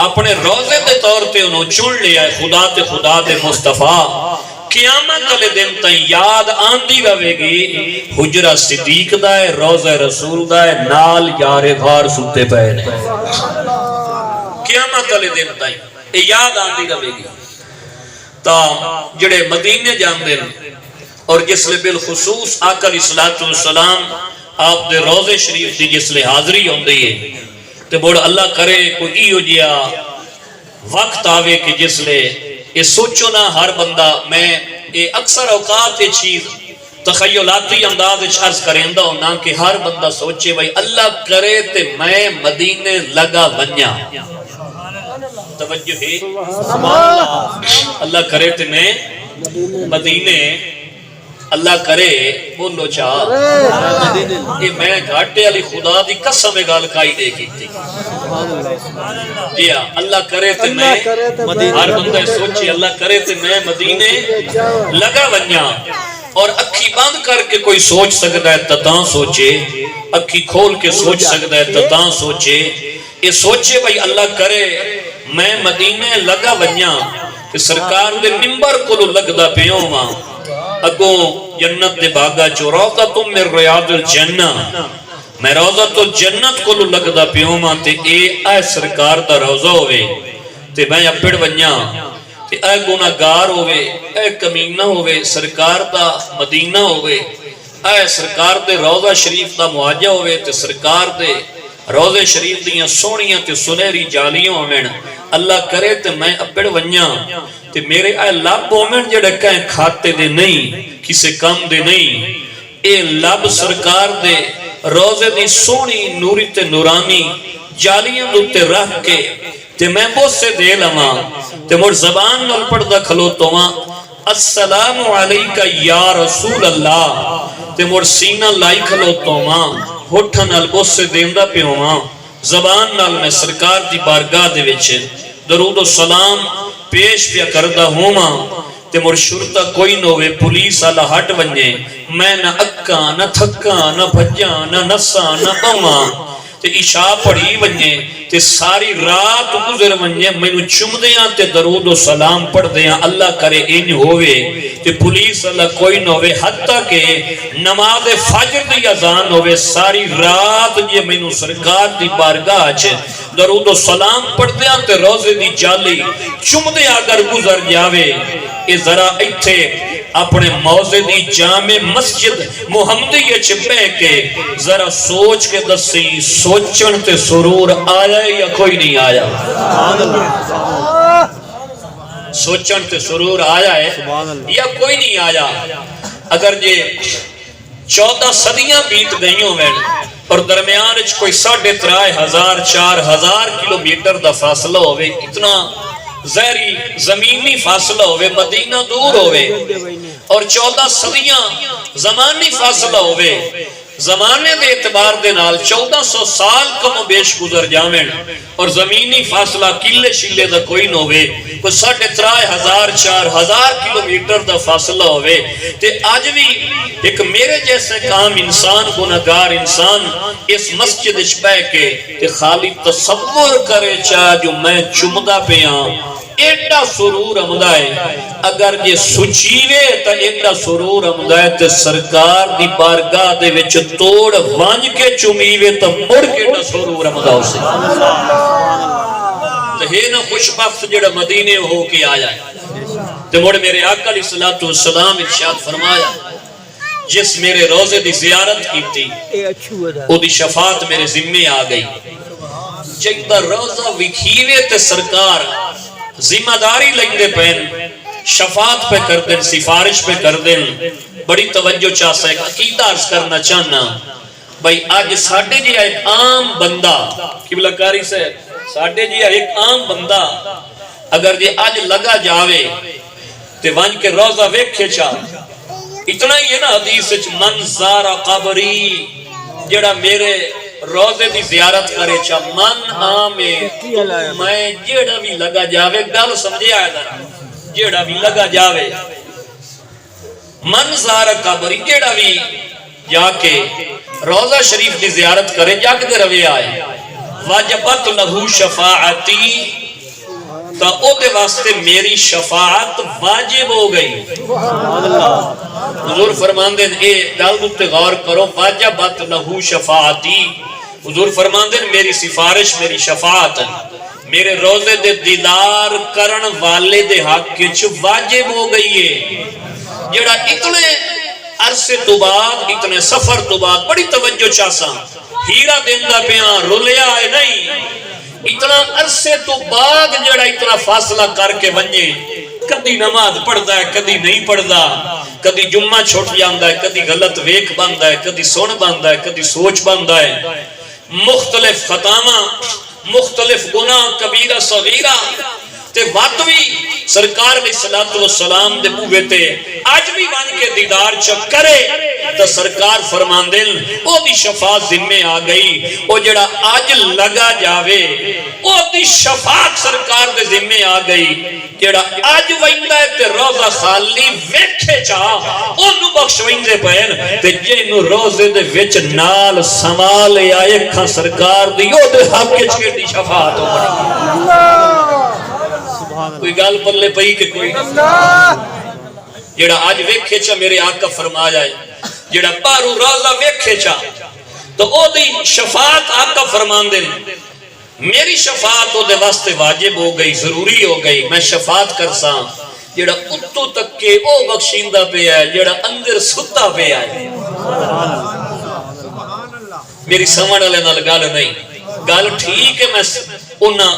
اپنے روزے دے طور تے انہوں چن لیا ہے خدا تے مصطفیٰ۔ قیامت علی دن تائیں یاد آندی رہے گی حجرہ صدیق دا ہے، روزہ رسول دا ہے، نال یار غار ستے پہنے قیامت علی دن تائیں یہ یاد آندی رہے گی۔ تا جڑے مدینے جان دن اور جس لئے بالخصوص آقا علیہ السلام آپ دے روزے شریف دی جس لئے حاضری ہوں دی ہے تے بڑا اللہ کرے کوئی ایو جیا وقت آوے کہ جس لئے یہ سوچو نہ ہر بندہ میں یہ اکثر اوقات یہ چیز تخیلاتی انداز عرض کریں دا ہونا کہ ہر بندہ سوچے بھائی اللہ کرے تے میں مدینے لگا ونیا۔ توجہ ہے اللہ کرے تے میں مدینے اللہ کرے بولو چاہ یہ میں گھاٹے علی خدا دی قسم گال کائی دے کی تھی۔ اللہ کرے تے میں ہر بندہ سوچے اللہ کرے تے میں مدینے لگا ونیا اور اکھی بند کر کے کوئی سوچ سکتا ہے تتاں سوچے، اکھی کھول کے سوچ سکتا ہے تتاں سوچے یہ سوچے بھائی اللہ کرے میں مدینے لگا ونیا کہ سرکار دے ممبر کو لگدا پیوں ماں اگوں جنت دے باغا چو روضۃ من ریاض الجنہ میں روضۃ الجنت کو لگدا پیوں ماں تے اے سرکار دا روضہ ہوئے تے میں اپڑ ونیا تے اے گناہگار ہوئے اے کمینہ ہوئے سرکار دا مدینہ ہوئے اے سرکار دے روضہ شریف دا معاجہ ہوئے تے سرکار دے روضہ شریف دیاں سونیاں تے سنہری جالیاں ہومن اللہ کرے تے میں اپڑ ونیا تے میرے اے لب ہومن جڑے کہیں کھاتے دے نہیں کسے کم دے نہیں اے لب سرکار دے روضے دی سونی نوری تے نورانی جالیاں دوتے رکھ کے تے میں بہت سے دے لما تے مر زبان نل پڑھدا کھلوتو ماں السلام علیکہ یا رسول اللہ تے مر سینہ لائی کھلوتو ماں ہوٹھا نال بہت سے دیندہ پیوں ماں زبان نال میں سرکار دی بارگاہ دے وچے درود و سلام پیش پیا کردہ ہوں ماں تے مر شرطہ کوئی نوے پولیس آلہ ہٹ ونجے میں نہ اکا نہ تھکا نہ بھجا نہ نسا نہ بما تے عشاء پڑھی ونجے تے ساری رات گزر ونجے میں نو چم دیاں تے درود و سلام پڑھ دیاں اللہ کرے ان ہوئے تے پولیس اللہ کوئی نہ ہوئے حتیٰ کہ نماز فجر دی اذان ہوئے ساری رات یہ میں نو سرکار دی بارگاہ چھے درود و سلام پڑھ دیاں تے روزے دی جالی چم دیاں اگر گزر جاوے اے ذرا ایتھے اپنے موضع دی جامع مسجد محمدی چھپے کے ذرا سوچ کے دسی سوچن تے سرور آیا یا کوئی نہیں آیا سوچن تے سرور آیا ہے یا کوئی نہیں آیا اگر یہ 14 صدیاں بیت گئیوں میں اور درمیان کوئی 3,500 4,000 کلومیٹر دا فاصلہ ہوئے اتنا زہری زمینی فاصلہ ہوئے مدینہ دور ہوئے اور 14 صدیاں زمانی فاصلہ ہوئے زمانے دے اعتبار دے نال 1400 سال کم و بیش گزر جاویں اور زمینی فاصلہ کلے شلے دا کوئی نہ ہوئے کوئی 3,500 4,000 کلومیٹر دا فاصلہ ہوئے تے آج بھی ایک میرے جیسے کام انسان گناہگار انسان اس مسجد پہ کے تے خالی تصور کرے چاہ جو میں چمدہ پیاں ایڈا سرور امدائے اگر یہ سچیوے تا ایڈا سرور امدائے تے سرکار دی بارگاہ دے وچ توڑ وانج کے چمیوے تا مڑ کے ایڈا سرور امداؤ سے لہینا خوش بخت جڑا مدینے ہو کے آیا ہے تے مڑ میرے آقا علیہ السلام ارشاد فرمایا جس میرے روزے دی زیارت کی تھی او دی شفاعت میرے ذمہ آ گئی جگدہ روزہ وکھیوے تے سرکار ذمہ داری لگ دے پہن شفاعت پہ کر دیں سفارش پہ کر دیں بڑی توجہ چاہ سا ایک عقیدہ عرض کرنا چاہنا بھائی آج ساڑھے جی ایک عام بندہ قبلہ کاری سے ساڑھے جی ایک عام بندہ اگر جی آج لگا جاوے تے وانج کے روزہ ویکھے چاہ اتنا ہی ہے نا حدیث من زارا قبری جڑا میرے روزے دی زیارت کرے چا من آمے میں جیڑا بھی لگا جاوے گل سمجھے آیا دارا جیڑا بھی لگا جاوے من زارا قبری جیڑا بھی جا کے روزہ شریف دی زیارت کرے جا کے روے آئے واجبت لہو شفاعتی تا او دے واسطے میری شفاعت واجب ہو گئی حضور فرمان دیں اے دالدت غور کرو واجبت لہو شفاعتی حضور فرمان دیں میری سفارش میری شفاعت میرے روزے دے دیدار کرن والے دے حق کے چھو واجب ہو گئی ہے جڑا اتنے عرصے تو بعد اتنے سفر تو بعد بڑی توجہ چاہسا ہیرا دیندہ پیاں رولیا ہے نہیں اتنا عرصے تو بعد جڑا اتنا فاصلہ کر کے ونجے کدی نماز پڑھدا ہے کدی نہیں پڑھدا کدی جمعہ چھوٹ جاندا ہے کدی غلط ویک باندا ہے کدی سن باندا ہے کدی سوچ باندا ہے مختلف خطامہ مختلف گناہ کبیرہ صغیرہ تے وقت بھی سرکار علیہ الصلوۃ والسلام دے بوے تے اج بھی ون کے دیدار چ کرے تو سرکار فرماندے او دی شفاعت ذمے آ گئی، او جڑا اج لگا جاوے او دی شفاعت سرکار دے ذمے آ گئی، جڑا اج ویندا ہے تے روزہ خالی ویکھے چا اونوں بخشویندے پین تے جینوں روزے دے وچ نال سنبھال آئے کھا سرکار دی او دے حق وچ کیڑی شفاعت ہو کوئی گل پلے پئی کہ کوئی جڑا اج ویکھے چا میرے آقا فرمایا ہے جڑا باہروں روزہ ویکھے چا تو او دی شفاعت آقا فرماندے میری شفاعت او دے واسطے واجب ہو گئی، ضروری ہو گئی، میں شفاعت کرساں جڑا اتو تک کے او بخشیندہ پہ ہے جڑا اندر ستا پہ ہے۔ میری سمجھ والے نال گل نہیں، گل ٹھیک ہے، میں انہاں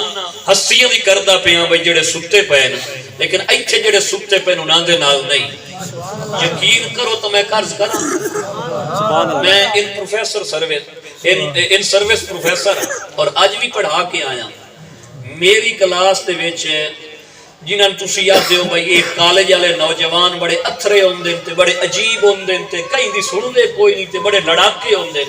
ہستیاں دی کردہ پہ ہاں بھائی جڑے ستے پہ ہیں، لیکن ایتھے جڑے ستے پہ انہاں دے نال نہیں۔ یقین کرو تو میں قرض کروں، میں ان پروفیسر ان سروس پروفیسر اور آج بھی پڑھا کے آیا، میری کلاس دے وچ جنہاں تسی یاد دیو بھائی ایک کالج والے نوجوان بڑے اتھرے ہوندے تے بڑے عجیب ہوندے تے کہیں دی سن دے کوئی نہیں تے بڑے لڑاکے ہوندے،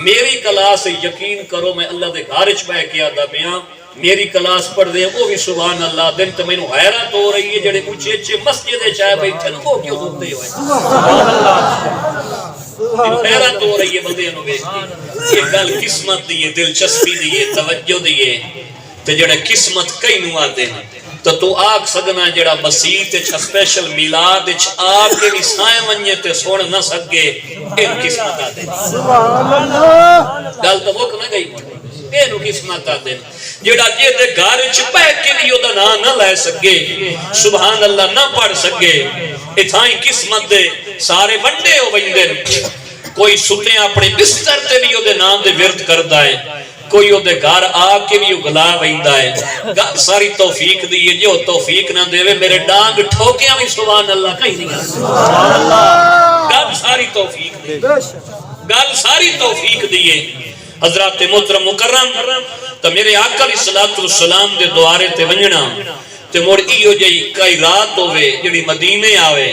میری کلاس یقین کرو میں اللہ دے گھر وچ بیٹھ کے آدا پیاں، میری کلاس پڑھ دے وہ بھی سبحان اللہ دن تے مینوں حیرت ہو رہی ہے جڑے اونچے اونچے مسجد وچ آئے بیٹھے نے وہ کیوں سنتے ہوئے، حیرت ہو رہی ہے بندے نوں ویکھ کے۔ یہ گل قسمت دی ہے، دلچسپی دی ہے، توجہ دی ہے تے جڑے قسمت کئی نوں آدے ہیں تو آگ سگنا جڑا مسیح تے سپیشل میلاد وچ آ کے بھی سائیں منجے تے سن نہ سکے ان قسمت آدے گل تو مک نہ گئی اینو قسمت آدے جڑا جے دے گھر وچ بیٹھ کے بھی اودا نام نہ لے سکے سبحان اللہ نہ پڑھ سکے ایتھائیں قسمت دے سارے ونڈے ہو ویندے کوئی ستے اپنے بستر تے بھی اودے نام دے ورد کردا ہے، کوئی اودے گھر آ کے بھی اگلا ویندا ہے، گل ساری توفیق دی ہے، جو توفیق نہ دے میرے ڈانگ ٹھوکیاں بھی سبحان اللہ کہیں نہیں سبحان اللہ، گل ساری توفیق دی، گل ساری توفیق دی ہے۔ حضرات محترم مکرم تو میرے آقا علیہ الصلوۃ والسلام دے دوارے تے ونجنا تے مڑ ایو جئی کئی رات ہوے جڑی مدینے آوے،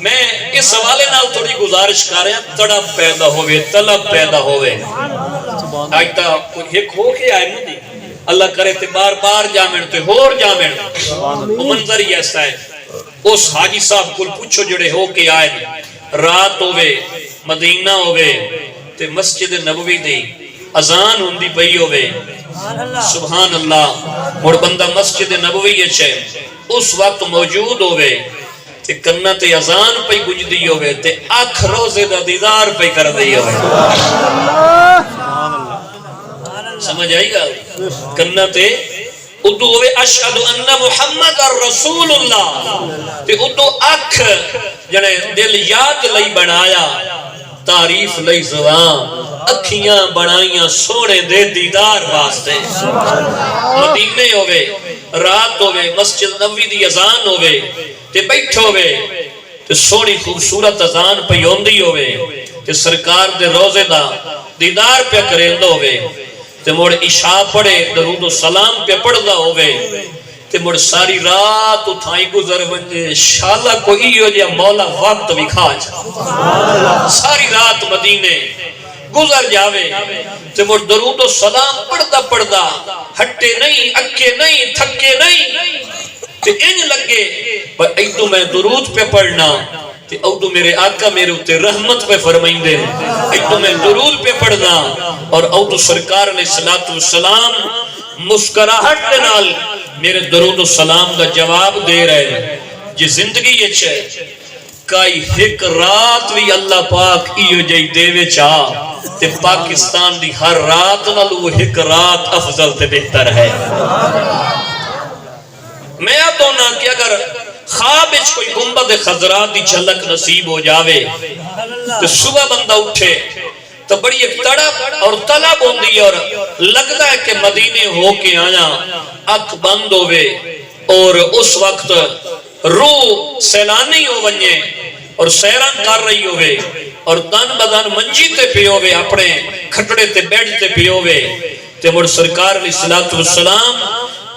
میں اس حوالے نال تھوڑی گزارش کر رہا ہوں، تڑپ پیدا ہوئے، طلب پیدا ہوئے، آج تا کوئی ایک ہو کے آئے نا اللہ کرے تے بار بار جامن تے ہور جامن، وہ منظر ہی ایسا ہے۔ اس حاجی صاحب کل پوچھو جڑے ہو کے آئے رات ہوئے مدینہ ہوئے تے مسجد نبوی دی اذان ہوندی پئی ہوئے، سبحان اللہ، اور بندہ مسجد نبوی ہے اس وقت موجود ہوئے تے کنہ تے اذان پئی گجدی ہوئے تے آنکھ روزے دا دیدار پئی کر دی ہوئے، سمجھ آئی گا کنہ تے ادو ہوئے اشہد ان محمد رسول اللہ تے ادو آنکھ جنے دل یاد لئی بنایا تعریف لئی زبان اکھیاں بنائیاں سونے دے دیدار واسطے، مدینے ہوئے رات ہوئے مسجد نبوی دی اذان ہوئے تے بیٹھو ہوئے تے سونی خوبصورت اذان پہ ہوندی ہوئے تے سرکار دے روزے دا دیدار پہ کریندہ ہوئے تے مڑ عشاء پڑھے درود و سلام پہ پڑھدا ہوئے تے مڑ ساری رات اٹھائی گزر ونجے شالا کوئی ہو جیا مولا وقت بھی کھا جا ساری رات مدینے گزر جاوے تے مڑ درود و سلام پڑھدا پڑھدا ہٹے نہیں اکے نہیں تھکے نہیں تے انج لگے پر ایدو میں درود پہ پڑھنا تے اودو میرے آقا میرے اتے رحمت پہ فرمائیں دے ایدو میں درود پہ پڑھنا اور اودو سرکار علیہ السلام مسکراہٹ دے نال میرے درود و سلام دا جواب دے رہے جی زندگی یہ چھے کئی ایک رات بھی اللہ پاک ایو جائی دیوے چاہ تے پاکستان دی ہر رات نالو ایک رات افضل تے بہتر ہے۔ میں اب دونا کہ اگر خواب اچھ کوئی گنبد خضرا دی جھلک نصیب ہو جاوے تو صبح بندہ اٹھے تو بڑی ایک تڑپ اور طلب ہوندی اور لگتا ہے کہ مدینے ہو کے آیا اک بند ہوئے اور اس وقت روح سیلانی ہو ونجے اور سیران کر رہی ہوئے اور دن بدن منجی تے پی ہوئے اپنے کھٹڑے تے بیٹھ تے پی ہوئے تے مڑ سرکار علیہ السلام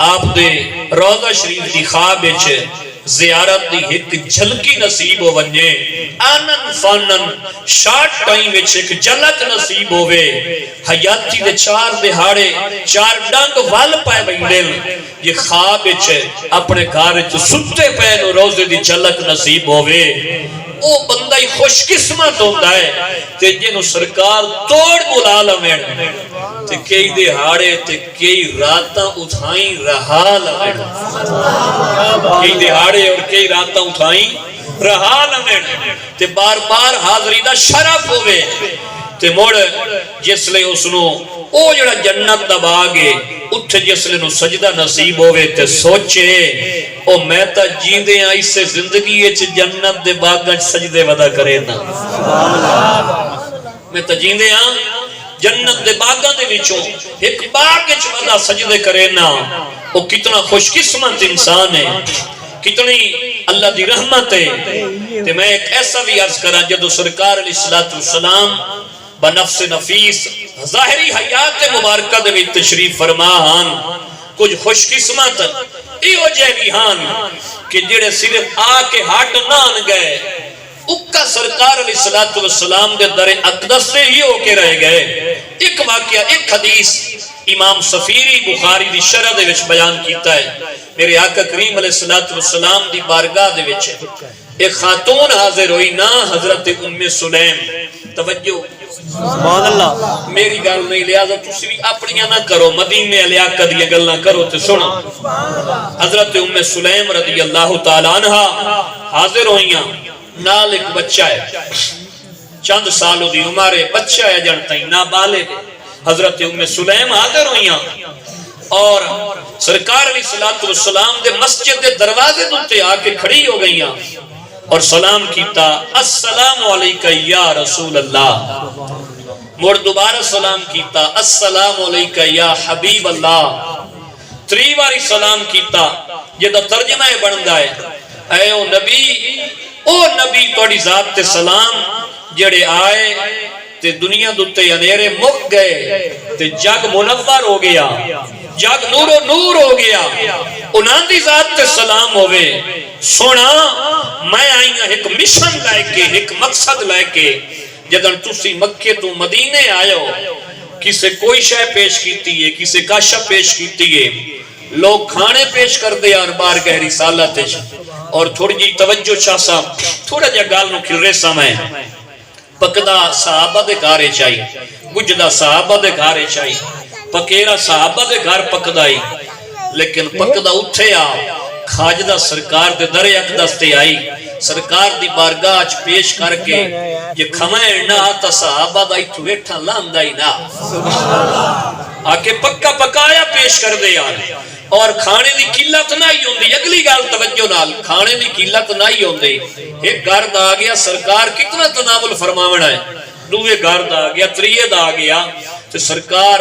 آپ دے روضہ شریف دی خواب وچ زیارت دی ایک جھلکی نصیب ہو ونجے آنن فانن شارٹ ٹائم وچ ایک جھلک نصیب ہوئے حیاتی دے چار دہاڑے چار ڈنگ وال پائے ویندل یہ خواب وچ اپنے گھر وچ ستے پے نو روزے دی جھلک نصیب ہوئے او بندہ ہی خوش قسمت ہوتا ہے تے جنوں سرکار توڑ بلا لویں تے کئی دہاڑے تے کئی راتاں اٹھائیں رہا لویں کئی دہاڑے اور کئی راتاں اٹھائیں رہا لویں تے بار بار حاضری دا شرف ہوئے تے موڑ جس لئے اس نو او جڑا جنت دا باغے اٹھ جس لئے نو سجدہ نصیب ہوئے تے سوچے او میں تا جیندے ہیں اس سے زندگی اچھ جنت دے باغاں سجدے ودا کرے نا میں تا جیندے ہیں جنت دے باغاں دے وچوں ایک باغ اچھ ودا سجدے کرے نا او کتنا خوش قسمت انسان ہے کتنی اللہ دی رحمت ہے تے میں ایک ایسا بھی عرض کرا جدو سرکار علیہ السلام بنفس نفیس ظاہری حیات مبارکہ دے بھی تشریف فرماہان کچھ خوش قسمت ایو جیوی ہان کہ جڑے صرف آ کے ہاتھ نان گئے اکا سرکار علیہ السلام دے در اقدس سے ہی ہو کے رہ گئے ایک واقعہ ایک حدیث امام صفیری بخاری دی شرح دے وچ بیان کیتا ہے میرے آقا کریم علیہ السلام دی بارگاہ دے وچ ایک خاتون حاضر ہوئی نا حضرت ام سلیم توجہ سبحان اللہ میری گل نہیں لہذا تسی بھی اپنیاں نہ کرو مدینے علیاقہ دی گلاں کرو تے سنو حضرت ام سلیم رضی اللہ تعالی عنہا حاضر ہوئیاں نال ایک بچہ ہے چند سالوں دی عمر ہے بچہ ہے جانتا ہی نابالغ حضرت ام سلیم حاضر ہوئیاں اور سرکار علیہ السلام دے مسجد دے دروازے دوتے آ کے کھڑی ہو گئیاں اور سلام کیتا السلام علیکہ یا رسول اللہ مور دوبارہ سلام کیتا السلام علیکہ یا حبیب اللہ تری باری سلام کیتا یہ دا ترجمہ ہے بندہ ہے اے او نبی توڑی ذات تے سلام جڑے آئے تے دنیا دوتے انیرے مک گئے تے جگ منور ہو گیا جگ نور و نور ہو گیا انہاں دی ذات تے سلام ہوئے سونا میں آئی ہاں ایک مشن لائے کے ایک مقصد لائے کے جدن تسی مکے تو مدینے آئے ہو کسے کوئی شے پیش کیتی ہے کسے کاشا پیش کیتی ہے لوگ کھانے پیش کر دے اور بار گہری سالت اور تھوڑی جی توجہ چاہ صاحب تھوڑا جا گال نو کھل رہے سمائے پکدا صحابہ دے گھارے چاہی گجدہ صحابہ دے گھارے چاہی پکیرا صحابہ دے گھار پکدائی لیکن پکدا اٹھے آ خاجدہ سرکار دے در اقدس تے آئی سرکار دی بارگاہ پیش کر کے یہ کھمائے نہ آتا صحابہ دائی تو بیٹھا لاندائی نہ آکے پکا پکایا پیش کر دے آنے اور کھانے دی قلت نہ ہی ہوندی اگلی گال توجہ نال کھانے دی قلت نہ ہی ہوندی ایک گرد آ گیا سرکار کتنا تناول فرماونا ہے دوے گرد آ گیا تریید آ گیا تو سرکار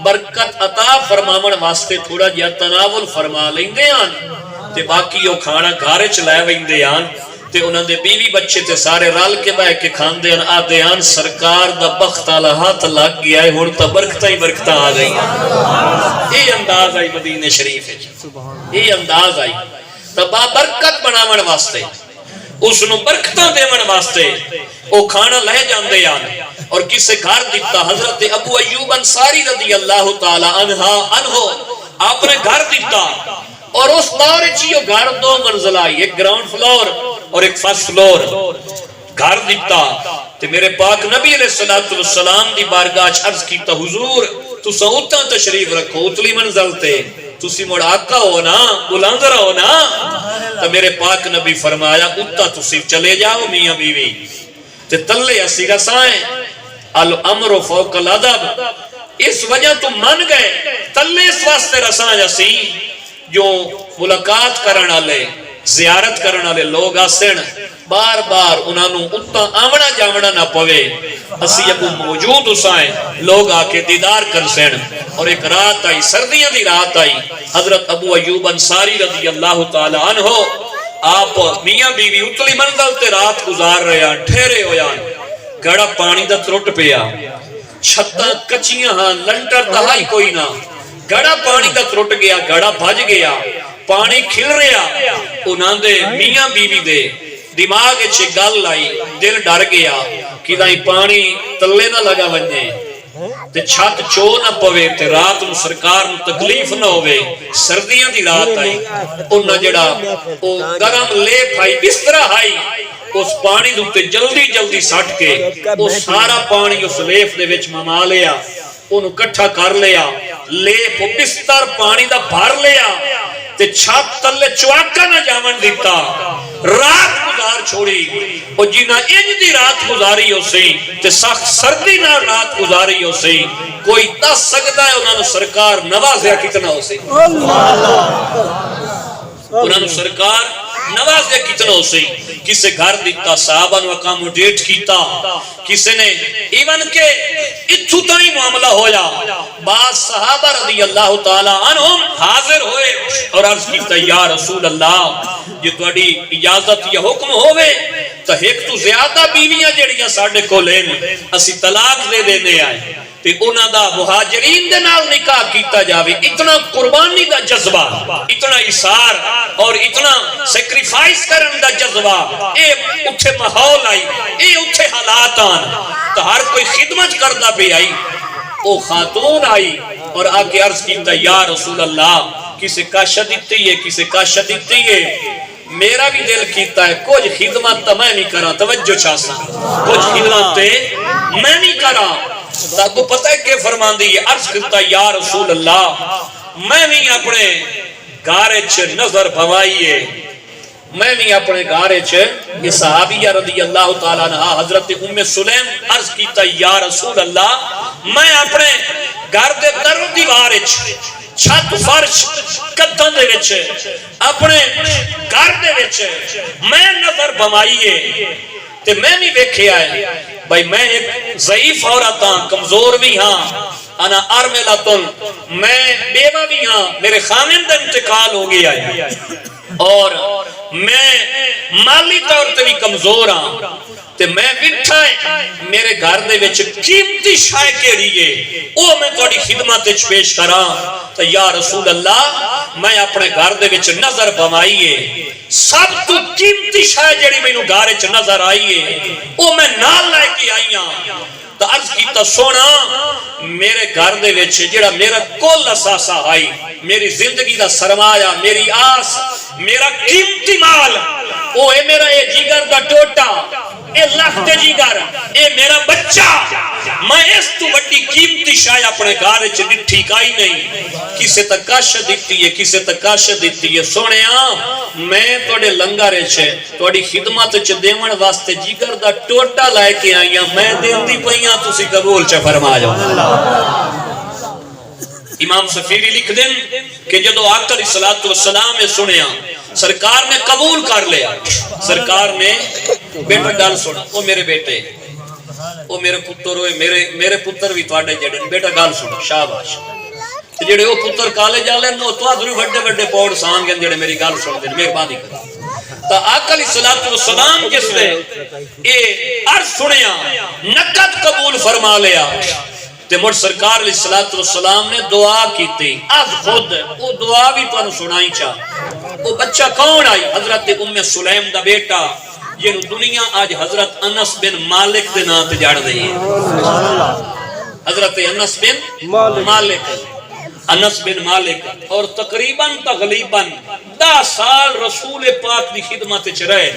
برکت عطا فرماون واسطے تھوڑا جیا تناول فرما لیندے آن تے باقی وہ کھانا گھارے چلائے ویندے آن تے انہوں نے بیوی بچے تے سارے رال کے بائے کے کھان دے آدھے آن سرکار دا بخت آلہ ہاتھ لگ گیا ہے ہون تا برکتہ ہی برکتہ آ گئی یہ انداز آئی مدینہ شریف ہے یہ انداز آئی تا با برکت بناون واسطے اس نو برکتہ دیون واسطے وہ کھانا لے جاندے آن اور کسے گھر دیتا حضرت ابو ایوب انصاری رضی اللہ تعالی عنہ آپ نے گھر دیتا اور اس دور چیو گھر دو منزل آئی ایک گراؤنڈ فلور اور ایک فرسٹ فلور گھر دیتا تے میرے پاک نبی علیہ السلام دی بارگاہ عرض کیتا حضور تو سہوتاں تشریف رکھو اتلی منزل تے تسی مڑ آقا ہو نا بلاندر ہو نا تو میرے پاک نبی فرمایا اتا تسی چلے جاؤ میاں بیوی تے تلے اسی رسائیں الامر فوق الادب اس وجہ تو من گئے تلے اس واسطے رسائیں اسی جو ملاقات کرنا لے زیارت کرنا لے لوگ آسن بار بار انہوں اتنا آمنا جامنا نہ پوے اسی ابو موجود اسائیں لوگ آکے دیدار کر سین اور ایک رات آئی سردیاں دی رات آئی حضرت ابو ایوب انصاری رضی اللہ تعالی عنہ آپ میاں بیوی اتلی منزل تے رات گزار رہے ہیں ٹھہرے ہو جان گڑا پانی دا ترٹ پیا چھتاں کچیاں ہاں لنٹر تہائی کوئی نہ گھڑا پانی دا ترٹ گیا، گھڑا بھج گیا، پانی کھل رہا، انہاں دے میاں بیوی دے دماغ چھے گل آئی، دل ڈر گیا کہ دائی پانی تلے نہ لگا ونجے تے چھت چو نہ پوے تے رات نو سرکار نو تکلیف نہ ہوئے، سردیاں دی رات آئی، انہاں جڑا او گرم لیپ آئی، بسترہ آئی، اس پانی دوتے جلدی جلدی سٹ کے وہ سارا پانی اس لیف دے وچ مما لیا، انہوں کٹھا کر لیا، لیپ بستر پانی دا بھر لیا تے چھت تلے چواکا نہ جامن دیتا، رات گزار چھوڑی، اور جنہ انج دی رات گزاری ہو سی تے سخت سردی نہ رات گزاری ہو سی، کوئی دس سکتا ہے انہوں نے سرکار نوازیا کتنا ہو سی، انہوں نے سرکار نوازیا کتنا ہو سی، کسے گھر دیتا، صحابہ نے اکاموڈیٹ کیتا، کسے نے ایون کے اتھو تائی معاملہ ہویا، بعض صحابہ رضی اللہ تعالیٰ عنہم حاضر ہوئے اور عرض کیتا یا رسول اللہ یہ توڑی اجازت یا حکم ہوئے تو ایک تو زیادہ بیویاں جڑیاں ساڑھے کو لین اسی طلاق دے دینے آئے تے انہاں دا مہاجرین دے نال نکاح کیتا جاوے، اتنا قربانی دا جذبہ، اتنا اثار اور اتنا سیکریفائس کرن دا جذبہ، اے اتھے ماحول آئی، اے اتھے حالات آن تو ہر کوئی خدمت کردہ پہ آئی، او خاتون آئی اور آگے عرض کیتا یا رسول اللہ کسے کا شدیدتی ہے، کسے کا شدیدتی ہے، میرا بھی دل کیتا ہے کچھ خدمت تا میں نہیں کرا، توجہ چاہسا کچھ خدمت تے میں نہیں کرا، تاکو پتہ ہے کہ فرمان دی یہ عرض کرتا یا رسول اللہ میں بھی اپنے گارے چھے نظر بھوائیے، میں بھی اپنے گارے چھے یہ صحابیہ رضی اللہ تعالیٰ عنہ حضرت ام سلیم عرض کیتا یا رسول اللہ میں اپنے گھر دے در دیوارے چھے چھت فرش قدم دے وچے اپنے گھر دے وچے میں نظر بھوائیے تے میں بھی ویکھے آئے بھائی میں ایک ضعیف عورت ہاں، کمزور بھی ہاں، انا ارملتن میں بیوہ بھی ہاں، میرے خامند انتقال ہو گیا ہے اور میں مالی طور تے بھی کمزور ہاں تے میں بٹھا ہے میرے گھر دے وچ قیمتی شائع کے لیے او میں توڑی خدمت پیش کراں تو یا رسول اللہ میں اپنے گھر دے وچ نظر بھوائیے سب تو قیمتی شائع جڑی میں نو گھر وچ نظر آئیے او میں نال لائے کے آئیاں تو عرض کیتا سونا میرے گھر دے وچ جڑا میرا کل اساسا آئی میری زندگی دا سرمایہ میری آس میرا قیمتی مال او اے میرا اے جگر دا ٹوٹا اے لخت جگر اے میرا بچہ میں اس تو بڑی قیمتی شاہ اپنے گھر وچ ڈٹھی کائی نہیں کسے تکاش دیتی ہے کسے تکاش دیتی ہے سونیا میں توڑے لنگر وچ توڑی خدمت وچ دیون واسطے جگر دا ٹوٹا لائے کے آئیاں میں دیندی پئیاں تسی قبول چ فرما جاؤ امام سفیری لکھ دیں کہ جدو آقا علیہ السلام نے سنیا سرکار نے قبول کر لیا سرکار نے بیٹا گل سنا او میرے بیٹے او میرے پتر ہوئے میرے پتر بھی تواڈے جڑے بیٹا گل سنا شاباش جڑے او پتر کالج والے نو تواڈے بڑے بڑے پوڑ سان گے جڑے میری گل سن دے مہربانی کر تا آقا علیہ السلام جس نے اے عرض سنیا نقد قبول فرما لیا تے مجھ سرکار علیہ السلام نے دعا کی تھی از خود وہ دعا بھی تو سنائی چاہ وہ بچہ کون آئی حضرت ام سلیم دا بیٹا یہ دنیا آج حضرت انس بن مالک دے نام تے جاڑ دئی حضرت انس بن مالک انس بن مالک اور تقریباً تغلیباً 10 سال رسول پاک دی خدمت چ رہے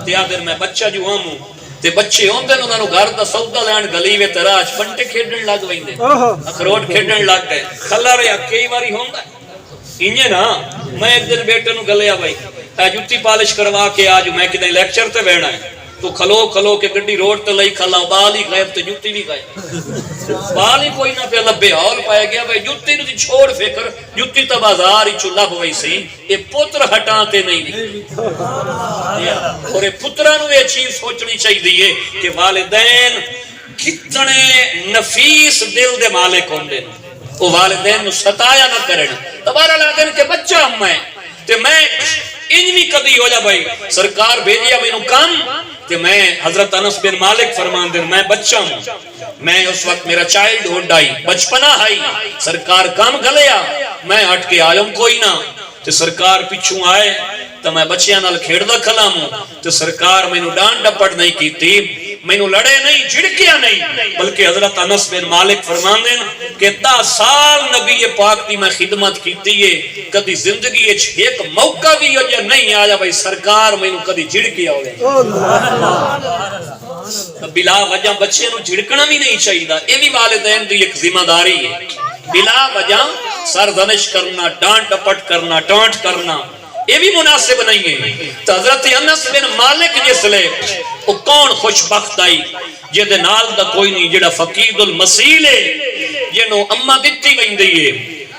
تے آدر میں بچہ جو ہوں تے بچے ہوندے انہاں نو گھر دا سودا لین گلی وچ تراش پنٹے کھیڈن لگ ویندے اخروٹ کھیڈن لگ گئے کھلا رہیا کئی واری ہوندا انجے نا میں ایک دن بیٹے نو گلیا بھائی جُتی پالش کروا کے آج میں کدے لیکچر تے بیٹھا ہے تو کھلو کے گڈی روڈ تے لئی کھلا بال ہی غائب تے جُتی بھی غائب بال ہی کوئی نہ پیا لبے ہال پایا گیا بھائی جُتی نو چھوڑ فکر جُتی تے بازار ہی چلا ہوئی سی اے پتر ہٹاتے نہیں اور اے پتراں نو یہ چیز سوچنی چاہیے کہ والدین کتنے نفیس دل دے مالک ہوندے او والدین نو ستایا نہ کرن تبارہ لگن کہ بچہ ہم میں تے میں انج بھی کدی ہو جا بھائی سرکار بھیجیا مینوں کم کہ میں حضرت انس بن مالک فرمان دین میں بچہ ہوں میں اس وقت میرا چائلڈ ہوڈ آئی بچپنا آئی سرکار کام گلیا میں ہٹ کے آلم کوئی نہ تے سرکار پچھوں آئے تو میں بچیاں نال کھیڑدا کھلام تے سرکار مینوں ڈانٹ ڈپٹ نہیں کیتی مینوں لڑے نہیں جھڑکیا نہیں بلکہ حضرت انس بن مالک فرمان دین کہ 10 سال نبی پاک دی میں خدمت کیتی ہے کدی زندگی وچ ایک موقع بھی ہو جے نہیں آیا بھائی سرکار مینوں کدی جھڑکیا ہوے بلا وجہ بچے نو جھڑکنا بھی نہیں چاہیے اے بھی والدین دی ایک ذمہ داری ہے بلا وجہ سرزنش کرنا ڈانٹ ڈپٹ کرنا ٹانٹ کرنا یہ بھی مناسب نہیں ہے تو حضرت انس بن مالک جس لے وہ کون خوش بخت آئی جہدے نال دا کوئی نہیں جڑا فقید المسیل ہے جنوں اما دتی ویندی ہے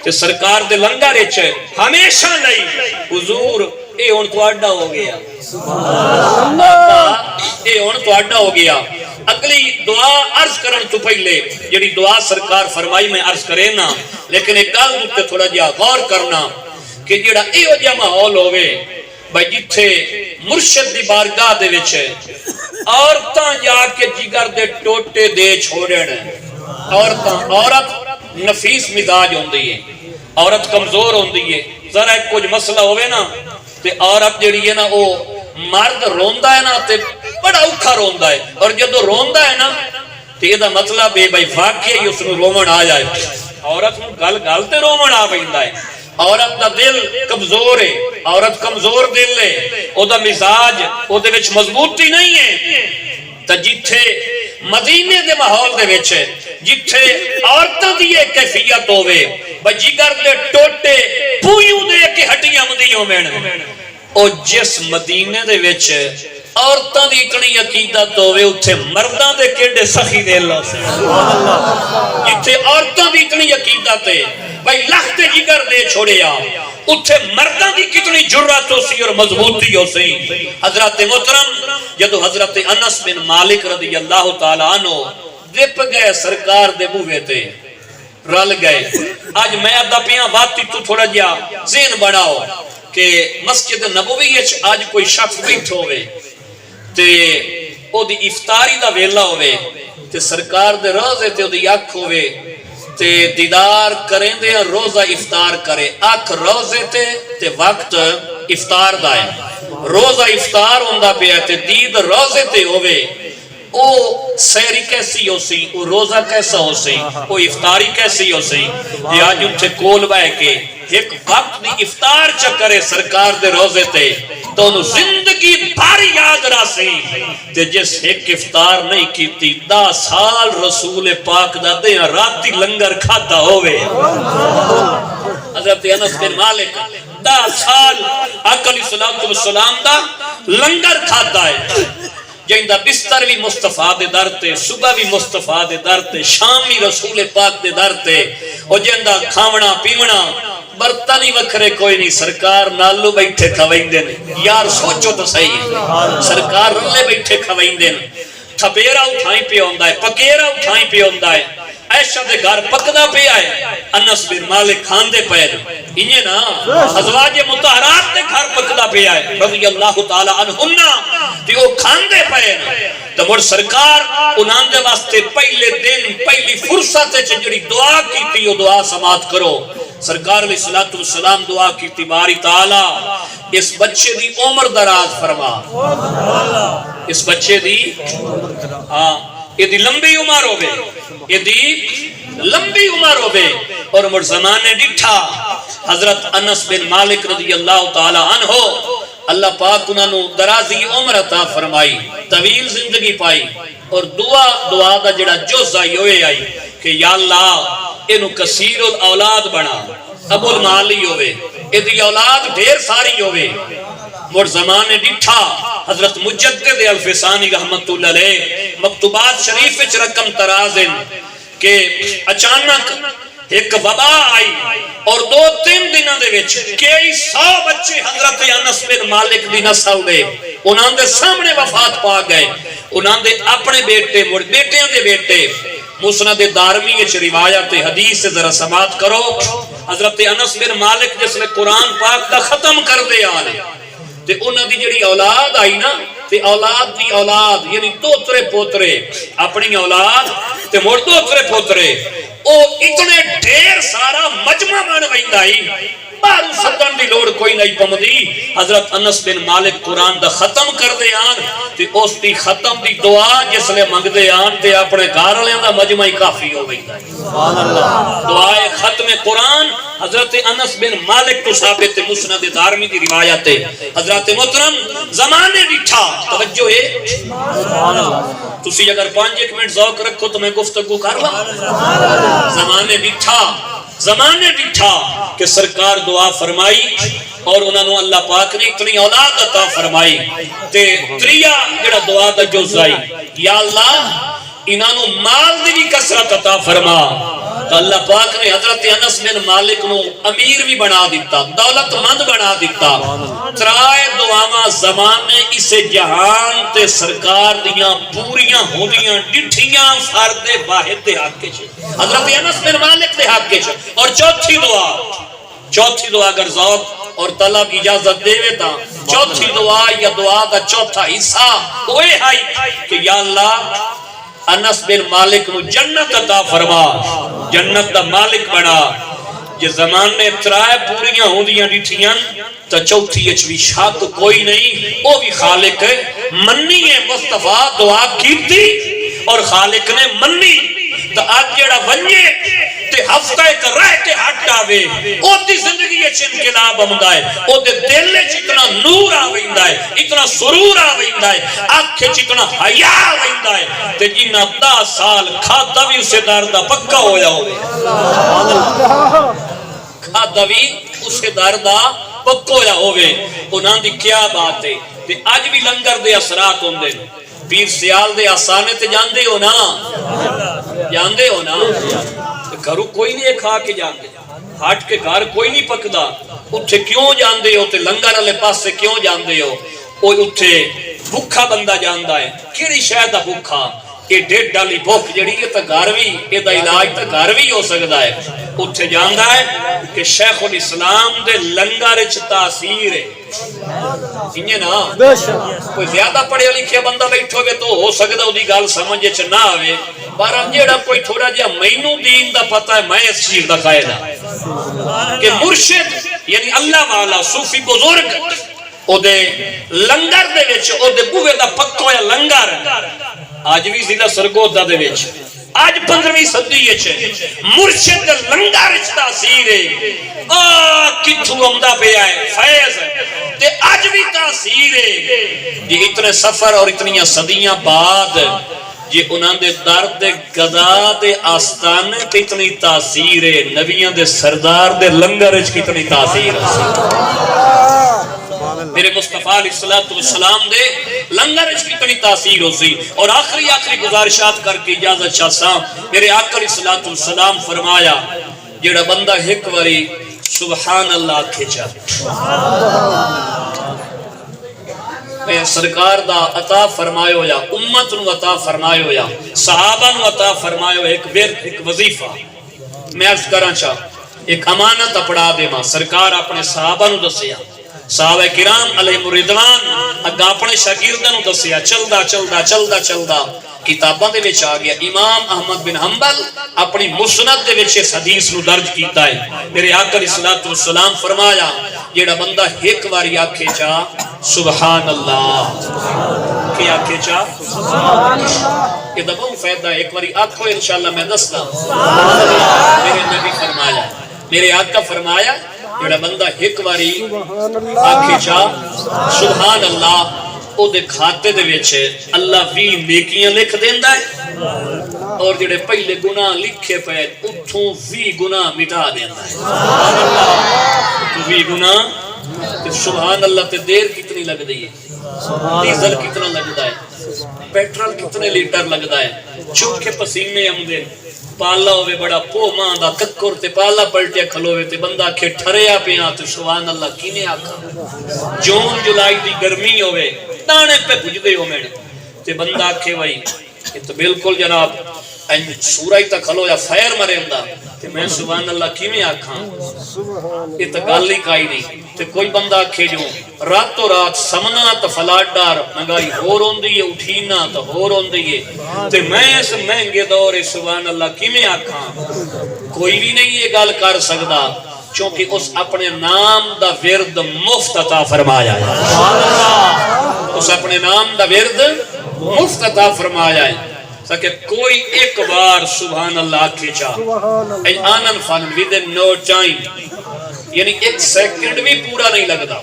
تے سرکار دے لنگر وچ ہمیشہ لئی حضور اے ہن تہاڈا ہو گیا سبحان اللہ اے ہن تہاڈا ہو گیا اگلی دعا عرض کرن تو پہلے جڑی دعا سرکار فرمائی میں عرض کرے نا لیکن ایک گل تے تھوڑا جہا غور کرنا کہ جڑا ایہو جہا ماحول ہوے بھائی جتھے مرشد دی بارگاہ دے وچ عورتاں جا کے جگر دے ٹوٹے دے چھوڑن عورت نفیس مزاج ہوندی ہے عورت کمزور ہوندی ہے ذرا کچھ مسئلہ ہوے نا تے عورت جڑی ہے نا او مرد روندا ہے نا تے بڑا اوکھا روندا ہے اور جدوں روندا ہے نا تے اے دا مطلب ہے بھائی واقعی اس نو رومن آ جائے عورت نو گل گل تے رومن آ پیندا ہے عورت دا دل کمزور ہے عورت کمزور دل ہے او دا مزاج او دے وچ مضبوطی نہیں ہے تے جتھے مدینے دے ماحول دے وچ جتھے عورتاں دی ایک کیفیت ہوے بھائی جگر دے ٹوٹے پویوں دے کے ہڈیاں مندی ہوویں او جس مدینے دے وچ عورتاں دی اتنی عقیدت ہوے اوتھے مرداں دے کیڑے سخی دل ہو سبحان اللہ جتھے عورتاں دی اتنی عقیدت ہے بھائی لخت جگر دے چھوڑیا اتھے مرداں دی کتنی جرات ہو سی اور مضبوطی ہو سی حضرت محترم جدو حضرت انس بن مالک رضی اللہ تعالی عنہ دپ گئے سرکار دے بوے تے رل گئے آج میں ادا پیاں باتی تو تھوڑا جا ذہن بڑھاؤ کہ مسجد نبوی اچ آج کوئی شخص بیٹھ ہوئے تے او دی افطاری دا ویلا ہوئے تے سرکار دے روزے تے او دی اکھ ہوئے تے دیدار کریں دے روزہ افطار کرے اکھ روزے تے وقت افطار دا ہے روزہ افطار ہوندہ پہ تے دید روزے تے ہوئے او سیری کیسی ہو سی او روزہ کیسا ہو سی او افطاری کیسی ہو سی یہ آج ان سے کول بائے کے ایک وقت دی افطار چکرے سرکار دے روزے تے تو انہوں زندگی بھاری یاد رہا سی تے جس ایک افطار نہیں کیتی 10 سال رسول پاک دا دے راتی لنگر کھاتا ہوئے حضرت انس بن مالک 10 سال آقا علیہ السلام دا لنگر کھاتا ہے جہندہ بستر بھی مصطفیٰ دے در تے صبح بھی مصطفیٰ دے در تے شام بھی رسول پاک دے در تے اور جہندہ کھاونا پیونا برتنی وکھرے کوئی نہیں سرکار نالو بیٹھے کھوائیں دیں یار سوچو تو صحیح ہے سرکار رلے بیٹھے کھوائیں دیں تھپیرہ اٹھائیں پہ ہوندہ ہے پکیرہ اٹھائیں پہ ہوندہ ہے عائشہ دے گھر پکدا پہ آئے انس بن مالک کھاندے پیر انہیں نا ازواج مطہرات دے گھر پکدا پہ آئے رضی اللہ تعالی عنہنہ تے وہ کھاندے پیر تو مر سرکار انہاں دے واسطے پہلے دن پہلی فرصت جڑی دعا کیتی وہ دعا سماعت کرو سرکار علیہ السلام دعا کیتی باری تعالی اس بچے دی عمر دراز فرما اس بچے دی یہ دی لمبی عمر ہوئے یہ دی لمبی عمر ہوئے اور مر زمانے ڈٹھا حضرت انس بن مالک رضی اللہ تعالی عنہ اللہ پاک انہوں درازی عمر عطا فرمائی طویل زندگی پائی اور دعا دا جڑا جز آئی ہوئے آئی کہ یا اللہ انہوں کثیر الاولاد بنا ابو المالی ہوئے ادھی اولاد ڈھیر ساری ہوئے مر زمانے ڈٹھا حضرت مجدد الفسانی رحمت اللہ علیہ مکتوبات شریف وچ رقم ترازن کہ اچانک ایک وبا آئی اور 2-3 دنوں دے وچ کئی 100 بچے حضرت انس بن مالک دی نسل دے انہاں دے سامنے وفات پا گئے انہاں دے اپنے بیٹے بیٹیاں دے بیٹے مسند دارمی وچ روایت حدیث سے ذرا سماعت کرو حضرت انس بن مالک جس نے قرآن پاک دا ختم کر دے آنے تے انہاں دی جڑی اولاد آئی نا تے اولاد دی اولاد یعنی دوترے پوترے اپنی اولاد تے مڑ دوترے پوترے او اتنے ڈھیر سارا مجمع بن ویندا ہی باہر سدن دی لوڑ کوئی نہیں پمدی حضرت انس بن مالک قرآن دا ختم کر دے آن تے اس دی ختم دی دعا جس لئے منگ دے آن تے اپنے گھروالیاں دا مجمع ہی کافی ہو ویندا ہے سبحان اللہ دعائے ختم قرآن حضرت انس بن مالک تو ثابت مسند دارمی دی روایت ہے حضرت محترم زمانے ڈٹھا توجہ ہے سبحان اللہ تسی اگر 5 منٹ ذوق رکھو تو میں گفتگو کر لاں زمانے ڈٹھا کہ سرکار دعا فرمائی اور انہوں نے اللہ پاک نے اتنی اولاد عطا فرمائی تے تریا جڑا دعا دا جز آئی یا اللہ انہوں نے مال دی بھی کثرت عطا فرما تو اللہ پاک نے حضرت انس بن مالک نو امیر بھی بنا دیتا دولت مند بنا دیتا ترائے دعاواں زمانے اسے جہان تے سرکار دیاں پوریاں ہوندیاں ڈٹھیاں فرد واحد دے حق کے حضرت انس بن مالک دے حق کے اور چوتھی دعا اگر ذوق اور طلب اجازت دے تا چوتھی دعا یا دعا دا چوتھا حصہ وہ ہے کہ یا اللہ انس بن مالک نو جنت عطا فرما جنت دا مالک بنا یہ زمانے ترائے پوریاں ہوندیاں ڈٹھیاں تا چوتھی اچھوی شاک کوئی نہیں وہ بھی خالق ہے منی ہے مصطفیٰ دعا کیتی اور خالق نے منی تا آج جڑا ونجے تے ہفتہ ایک رہ کے ہٹ آوے او دی زندگی اچھ انقلاب آمدہ ہے او دے دل اچھ اتنا نور آویندہ ہے اتنا سرور آویندہ ہے آنکھ اچھ اتنا حیاء آویندہ ہے تے جنہ 10 سال کھاتا بھی اسے داردہ پکا ہو جاؤ کھاتا بھی اسے داردہ پکا ہو جاؤ انہاں دی کیا بات ہے تے آج بھی لنگر دے اثرات ہوندے پیر سیال دے آسانے تے جاندے ہو نا گھروں کوئی نہیں کھا کے جاندے ہٹ کے گھر کوئی نہیں پکدا اتھے کیوں جاندے ہو تے لنگر والے پاس سے کیوں جاندے ہو او اتھے بھوکا بندہ جاندا ہے کیڑی شاید بھوکا یہ ڈیڈ ڈالی بھوک جڑی ہے تا گھر بھی یہ دا علاج تا گھر بھی ہو سکدا ہے اتھے جاندا ہے کہ شیخ الاسلام دے لنگر وچ تاثیر ہے انہیں نا کوئی زیادہ پڑھے لکھے بندہ بیٹھو گے تو ہو سکتا ہے گل سمجھے چھ نہ آوے بارہ جیڑا کوئی تھوڑا جہا مینوں دین دا پتہ ہے میں اس چیز دا قائدہ کہ مرشد یعنی اللہ والا صوفی بزرگ او دے لنگر دے وچ او دے بوے دا پکا ہویا لنگر آج بھی ضلع سرگودا دے وچ آج 15ویں صدی ہے مرشد لنگر وچ تاثیر ہے کتھوں آمدا پیا ہے فیض تے آج بھی تاثیر ہے یہ اتنے سفر اور اتنی صدیاں بعد یہ انہاں دے درد گدا دے آستانے تے اتنی تاثیر ہے نبیاں دے سردار دے لنگر وچ کتنی تاثیر ہے میرے مصطفیٰ علیہ السلام دے لنگر وچ کتنی تاثیر ہو سی اور آخری گزارشات کر کے اجازت چاہتا میرے آقا علیہ السلام فرمایا جڑا بندہ ایک واری سبحان اللہ کھچا میں سرکار دا عطا فرمائے ہو یا امت نو عطا فرمائے ہو یا صحابہ نو عطا فرمائے ہو ایک وظیفہ میں عرض کرنا چاہ ایک امانت اپڑا دے ماں سرکار اپنے صحابہ نو دسیا صحابہ کرام علیہ مردوان اگا اپنے شاگردوں دسیا چلدا کتاباں دے وچ آ گیا امام احمد بن حنبل اپنی مسند دے وچ اس حدیث نو درج کیتا ہے میرے آقا علیہ السلام فرمایا جیڑا بندہ ایک واری آکھے چا سبحان اللہ کہ آکھے چا سبحان اللہ یہ دبوں فائدہ ایک واری آکھو انشاءاللہ میں دستا میرے نبی فرمایا میرے آقا فرمایا جڑا بندہ ایک واری آکھے چا سبحان اللہ او دے کھاتے دے ویچے اللہ بھی نیکیاں لکھ دیندہ ہے اور جڑے پہلے گناہ لکھے پہ اتھوں بھی گناہ مٹا دیندہ ہے سبحان اللہ تو بھی گناہ سبحان اللہ تے دیر کتنی لگ دی ہے ڈیزل کتنا لگتا ہے پیٹرول کتنے لیٹر لگتا ہے چھوٹ کے پسینے آمدے پالا ہوئے بڑا پو ماں دا ککر تے پالا پلٹیا کھلوے تے بندہ کھے ٹھریا پیا تے سبحان اللہ کینے آکھا جون جولائی دی گرمی ہوئے دانے پہ بجدے ہو میڈ تے بندہ کھے وہی یہ تو بالکل جناب سورہ ہی تا کھلو یا فیر مرے اندہ تے میں سبحان اللہ کیویں آکھاں؟ یہ تو گل ہی کائی نہیں. تے کوئی بندہ آکھے جو راتوں رات سمنا تو فلاڈار مہنگائی ہور ہوندی ہے, اٹھینا تو ہور ہوندی ہے, تے میں اس مہنگے دور سبحان اللہ کیویں آکھاں؟ کوئی بھی نہیں یہ گل کر سکدا, چونکہ اس اپنے نام دا ورد مفت عطا فرمایا ہے. اس اپنے نام دا ورد مفت عطا فرمایا ہے تاکہ کوئی ایک بار سبحان اللہ آکھے چاہ آنن فن within no time, یعنی ایک سیکنڈ بھی پورا نہیں لگتا.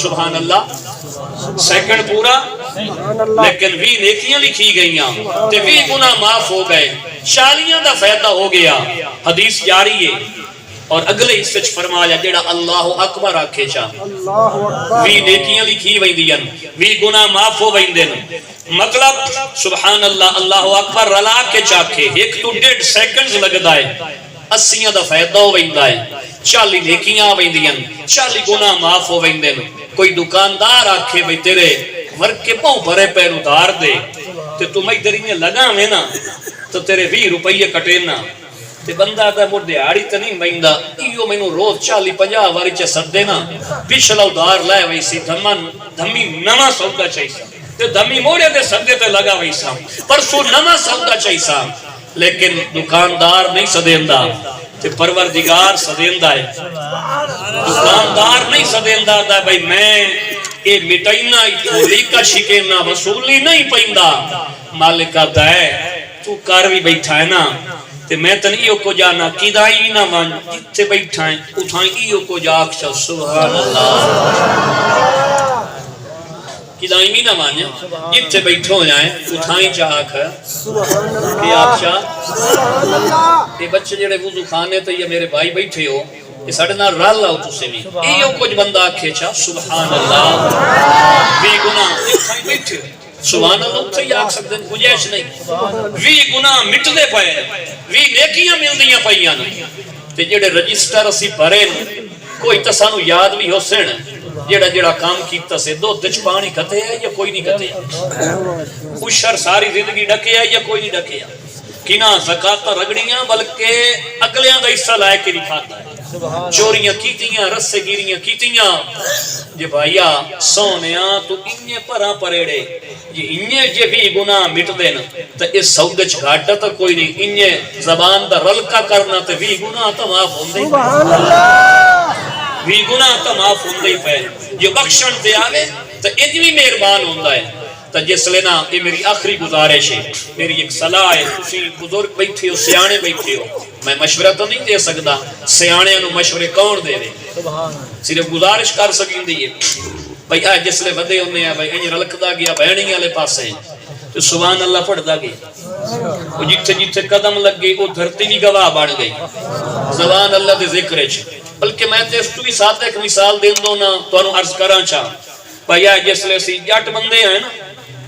سبحان اللہ سیکنڈ پورا, لیکن بھی نیکیاں لکھی گئیاں تے بھی گناہ معاف ہو گئے, 40 دا فائدہ ہو گیا. حدیث جاری ہے اور اگلے حصے چ فرمایا جیڑا اللہ اکبر آکھے چاہ بھی نیکیاں لکھی ویندیاں, بھی گناہ معاف ہو ویندن. مطلب سبحان اللہ اللہ اکبر رلا کے چاکھے 1 to 1.5 سیکنڈز لگدا ہے, 80 دا فائدہ ہو ویندا ہے, 40 نیکیاں ویندیاں, 40 گناہ معاف ہو ویندن. کوئی دکاندار آکھے بھئی تیرے ورک کے پاؤں بھرے پیر ادھار دے تے تو میں ادھر میں لگا میں نا تو تیرے 20 روپے کٹے نا, تے بندہ دا مڑ دیہاڑی تے نہیں ویندا, ایو مینوں روز 40-50 واری چ سدے نا, پچھلا ادھار لے وئی سی دھمی نواں سودا چاہیے تے دھمی موڑے دے سدے تے لگا وئی سا, پرسوں نواں سودا چاہیے, لیکن دکاندار نہیں سدیندا تے پروردگار سدیندا ہے. دکاندار نہیں سدیندا دا بھئی میں اے مٹائنا تھوڑی کا شکینا وصولی نہیں پیندا, مالک آتا ہے تو کار بھی بیٹھا ہے نا تے میں تن ایو کو جانا کدائی نہ مان جتے بیٹھا ہے اتھائیں ایو کو جاک چا سبحان اللہ کدائی بھی نہ مانے جتے بیٹھو ہو جائیں اتھائیں چاک ہے کہ آپ چاہ یہ بچے جڑے وضو کھانے تو یہ میرے بھائی بیٹھے ہو یہ ساڑھے نہ رال لاؤ تو سے بھی ایو کچھ بندہ آکھے چاہ سبحان اللہ بھی گناہ اتھائیں بیٹھے ہو سبحان اللہ اتھے ہی آکھ سکتے ہیں گنجائش نہیں, وی گناہ مٹ دے پائے, وی نیکیاں مل دیاں پائیاں تے جڑے رجسٹر اسی بھرے کوئی تسانو یاد بھی ہو سن جڑا جڑا کام کیتا سے دو دچ پانی کھتے ہے یا کوئی نہیں کھتے ہے, اشر ساری زندگی ڈکے ہے یا کوئی نہیں ڈکے ہے, کنا زکاة رگڑیاں بلکہ اگلیاں دا حصہ لائے کے نہیں کھاتا ہے, چوریاں کیتیاں رسے گیریاں کیتیاں جے بھائیا سونیاں تو انہیں پرا پریڑے یہ انہیں جے بھی گناہ مٹ دینا تو اس سودچ گھاٹا تو کوئی نہیں, انہیں زبان دا رلکا کرنا تو بھی گناہ تو معاف ہوندے بھی گناہ تو معاف ہوندے پہ جو بخشن دے آوے تو انہیں بھی مہربان ہوندہ ہے. تو جس لینا یہ میری آخری گزارش ہے, میری ایک صلاح ہے, تسی بزرگ بیٹھے ہو سیانے بیٹھے ہو, میں مشورہ تو نہیں دے سکتا, سیانے انہوں مشورے کون دے رہے, صرف گزارش کر سکیں دیئے بھئی آج جس لے ودے ہونے ہیں بھئی انہیں رلک دا گیا بہنی والے پاس ہیں تو سبحان اللہ پڑھ دا گیا, وہ جتے جتے قدم لگ گئی وہ دھرتی بھی گواہ بڑھ گئی سبحان اللہ دے ذکر ہے. بلکہ میں تے اس تو بھی ساتھ ایک مثال دیں دو نا تو انہوں عرض کران چاہ بھئی آج جس لے سی جٹ بندے ہیں نا